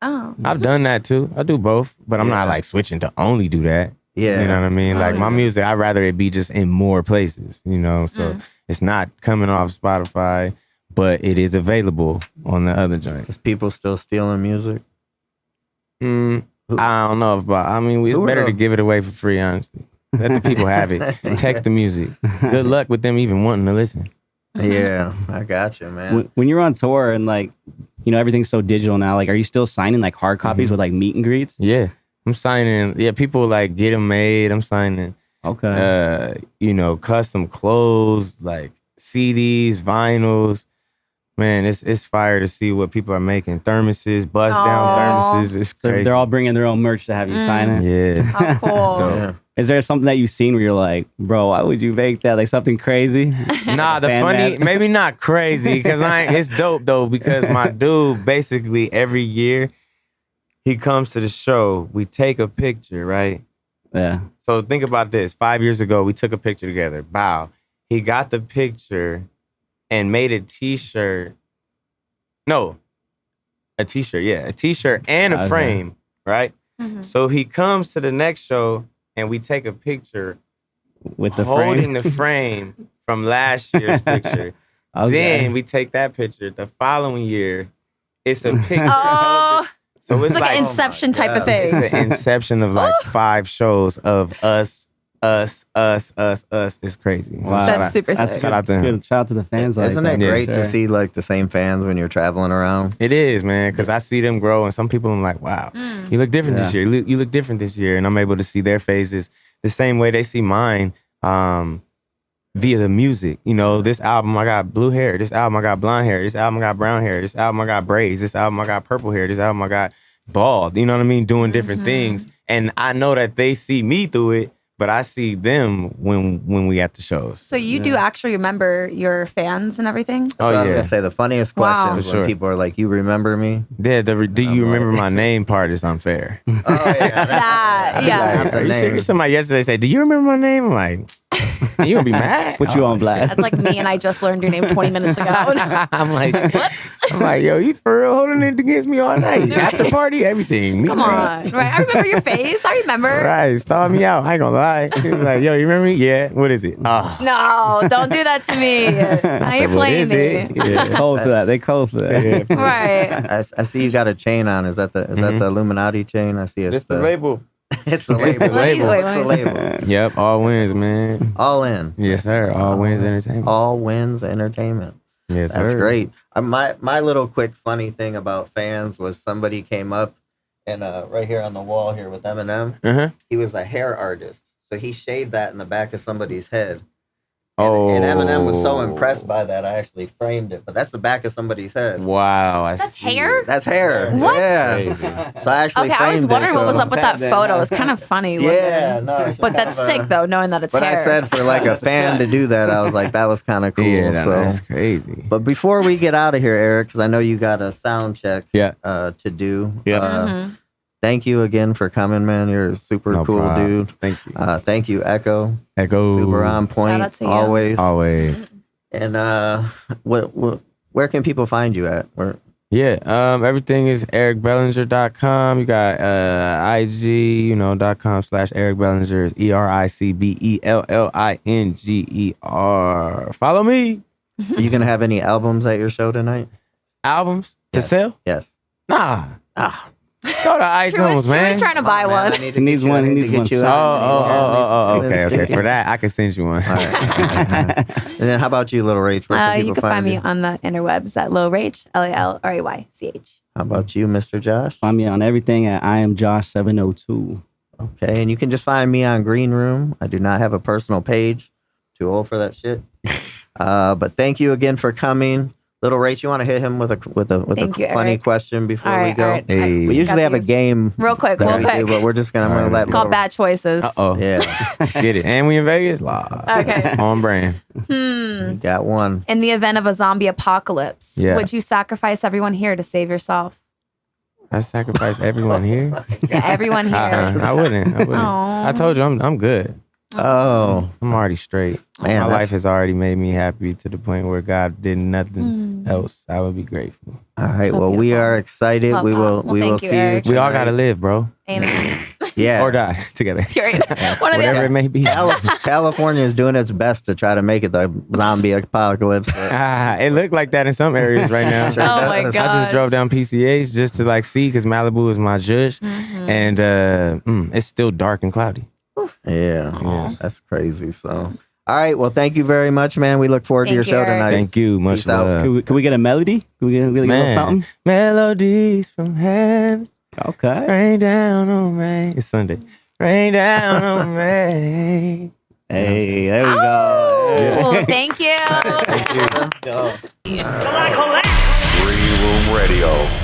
[SPEAKER 2] Oh.
[SPEAKER 4] I've done that too. I do both, but I'm not like switching to only do that.
[SPEAKER 1] Yeah.
[SPEAKER 4] You know what I mean? Like my music, I'd rather it be just in more places, you know? So it's not coming off Spotify, but it is available on the other joints.
[SPEAKER 1] Is people still stealing music?
[SPEAKER 4] I don't know, but I mean, it's better to give it away for free, honestly. Let the people have it. Text the music. Good luck with them even wanting to listen.
[SPEAKER 1] Yeah, I got you, man.
[SPEAKER 3] When you're on tour and like, you know, everything's so digital now, like, are you still signing like hard copies with like meet and greets?
[SPEAKER 4] Yeah, I'm signing. Yeah, people like get them made. I'm signing.
[SPEAKER 3] Okay.
[SPEAKER 4] You know, custom clothes, like CDs, vinyls. Man, it's fire to see what people are making. Thermoses, bust down thermoses. It's crazy.
[SPEAKER 3] So they're all bringing their own merch to have you sign it.
[SPEAKER 4] Yeah.
[SPEAKER 2] How cool.
[SPEAKER 1] Yeah.
[SPEAKER 3] Is there something that you've seen where you're like, bro, why would you make that? Like something crazy?
[SPEAKER 4] Nah, the funny, maybe not crazy, because it's dope though, because my dude, basically every year, he comes to the show, we take a picture, right?
[SPEAKER 3] Yeah.
[SPEAKER 4] So think about this. 5 years ago, we took a picture together. Bow. He got the picture and made a t-shirt. No, a t-shirt, yeah. A t-shirt and a frame, right? Mm-hmm. So he comes to the next show and we take a picture
[SPEAKER 3] with the
[SPEAKER 4] holding the frame from last year's picture. Then we take that picture. The following year, it's a picture. So it's
[SPEAKER 2] like an Inception type of thing.
[SPEAKER 4] It's an Inception of like 5 shows of us. It's crazy. So
[SPEAKER 2] wow. That's super sick.
[SPEAKER 4] Shout out to him.
[SPEAKER 3] Shout out to the fans.
[SPEAKER 1] Isn't it great to see like the same fans when you're traveling around?
[SPEAKER 4] It is, man, because I see them grow, and some people I'm like, wow, you look different this year. You look different this year, and I'm able to see their faces the same way they see mine via the music. You know, this album I got blue hair. This album I got blonde hair. This album I got brown hair. This album I got braids. This album I got purple hair. This album I got bald. You know what I mean? Doing different things, and I know that they see me through it. But I see them when we at the shows.
[SPEAKER 2] So you do actually remember your fans and everything?
[SPEAKER 1] So I was gonna say the funniest question is when people are like, "You remember me?"
[SPEAKER 4] Yeah, do you remember my name part is unfair.
[SPEAKER 1] Oh yeah,
[SPEAKER 2] yeah.
[SPEAKER 4] Are you serious? Somebody yesterday said, "Do you remember my name?" I'm like, "You gonna be mad?"
[SPEAKER 3] Put you on blast.
[SPEAKER 2] That's like me and I just learned your name 20 minutes ago.
[SPEAKER 4] I'm like, yo, you for real holding it against me all night? After party, everything.
[SPEAKER 2] Come on, right? I remember your face. I remember.
[SPEAKER 4] Right, stall me out. I ain't gonna lie. Like, yo, you remember me? Yeah. What is it? Oh.
[SPEAKER 2] No, don't do that to me. Now you're playing me.
[SPEAKER 3] Yeah. Cold for that. They cold for that.
[SPEAKER 4] Yeah.
[SPEAKER 2] Right.
[SPEAKER 1] I see you got a chain on. Is that the Illuminati chain? I see
[SPEAKER 4] it's the label.
[SPEAKER 1] It's the label.
[SPEAKER 4] It's the label.
[SPEAKER 1] What's the label?
[SPEAKER 4] Yep. All wins, man.
[SPEAKER 1] All in.
[SPEAKER 4] Yes, sir. All wins entertainment.
[SPEAKER 1] All wins entertainment.
[SPEAKER 4] Yes,
[SPEAKER 1] that's
[SPEAKER 4] sir.
[SPEAKER 1] great. My little quick funny thing about fans was somebody came up and right here on the wall here with Eminem. He was a hair artist. So he shaved that in the back of somebody's head. And Eminem was so impressed by that, I actually framed it. But that's the back of somebody's head.
[SPEAKER 4] Wow.
[SPEAKER 2] That's hair?
[SPEAKER 1] That's hair.
[SPEAKER 2] What?
[SPEAKER 1] Yeah.
[SPEAKER 4] Crazy.
[SPEAKER 1] So I actually framed it.
[SPEAKER 2] I was wondering what was up with that photo. It's kind of funny.
[SPEAKER 1] Yeah, no.
[SPEAKER 2] But that's sick, though, knowing that it's hair.
[SPEAKER 1] But I said for like a fan to do that, I was like, that was kind of cool.
[SPEAKER 4] Yeah, that's
[SPEAKER 1] so
[SPEAKER 4] crazy.
[SPEAKER 1] But before we get out of here, Eric, because I know you got a sound check to do.
[SPEAKER 4] Yeah.
[SPEAKER 1] Thank you again for coming, man. You're a super cool dude.
[SPEAKER 4] Thank you.
[SPEAKER 1] Thank you, Echo.
[SPEAKER 4] Echo.
[SPEAKER 1] Super on point.
[SPEAKER 2] Shout out to you.
[SPEAKER 1] Always. And where can people find you at?
[SPEAKER 4] Everything is ericbellinger.com. You got IG, .com/Eric Bellinger. EricBellinger. Follow me.
[SPEAKER 1] Are you gonna have any albums at your show tonight?
[SPEAKER 4] Albums to sell?
[SPEAKER 1] Yes.
[SPEAKER 4] Nah. Go to iTunes, man.
[SPEAKER 2] He's trying to buy one.
[SPEAKER 3] He needs one. He needs one.
[SPEAKER 4] Okay. For that, I can send you one.
[SPEAKER 1] All right. And then how about you, Little Rach? Where
[SPEAKER 2] you can find me on the interwebs at Lil Rach, LALRAYCH.
[SPEAKER 1] How about you, Mr. Josh?
[SPEAKER 3] Find me on everything at I am Josh 702.
[SPEAKER 1] Okay, and you can just find me on Green Room. I do not have a personal page. Too old for that shit. But thank you again for coming. Little Rach, you want to hit him with a funny question before we go?
[SPEAKER 2] Right.
[SPEAKER 4] Hey.
[SPEAKER 1] We usually have a game
[SPEAKER 2] real quick,
[SPEAKER 1] but we're just gonna let.
[SPEAKER 2] It's called Bad Choices.
[SPEAKER 1] Yeah.
[SPEAKER 4] Get it. And we in Vegas live.
[SPEAKER 2] Okay.
[SPEAKER 4] On brand.
[SPEAKER 1] Got one.
[SPEAKER 2] In the event of a zombie apocalypse, would you sacrifice everyone here to save yourself?
[SPEAKER 4] I sacrifice everyone here.
[SPEAKER 2] Yeah, everyone here.
[SPEAKER 4] I wouldn't.
[SPEAKER 2] Aww.
[SPEAKER 4] I told you I'm good.
[SPEAKER 1] Oh,
[SPEAKER 4] I'm already straight.
[SPEAKER 1] Man,
[SPEAKER 4] my life has already made me happy to the point where God did nothing else. I would be grateful.
[SPEAKER 1] All right. So well, we are excited.
[SPEAKER 2] Love
[SPEAKER 1] we will.
[SPEAKER 2] that.
[SPEAKER 1] We
[SPEAKER 2] Well,
[SPEAKER 1] will
[SPEAKER 2] thank you,
[SPEAKER 1] see
[SPEAKER 2] Eric.
[SPEAKER 1] you.
[SPEAKER 4] We all gotta live, bro.
[SPEAKER 2] Amen.
[SPEAKER 1] Yeah.
[SPEAKER 4] Or die together.
[SPEAKER 2] One of the
[SPEAKER 4] Whatever
[SPEAKER 2] other.
[SPEAKER 4] it may be.
[SPEAKER 1] California is doing its best to try to make it the zombie apocalypse.
[SPEAKER 4] It looked like that in some areas right now.
[SPEAKER 1] Sure
[SPEAKER 2] Oh my
[SPEAKER 1] does.
[SPEAKER 2] god!
[SPEAKER 4] I just drove down PCH just to like see because Malibu is my judge, and it's still dark and cloudy.
[SPEAKER 1] Yeah, that's crazy. So, all right. Well, thank you very much, man. We look forward to your show
[SPEAKER 2] Eric.
[SPEAKER 1] tonight.
[SPEAKER 4] Thank you. Much
[SPEAKER 1] Peace out.
[SPEAKER 4] love.
[SPEAKER 3] Can we get a melody? Can we get a little something?
[SPEAKER 4] Melodies from heaven.
[SPEAKER 3] Okay.
[SPEAKER 4] Rain down on me. It's Sunday. Rain down on me.
[SPEAKER 3] Hey, there we go.
[SPEAKER 2] Oh, thank you.
[SPEAKER 1] Thank you.
[SPEAKER 5] Green Room Radio.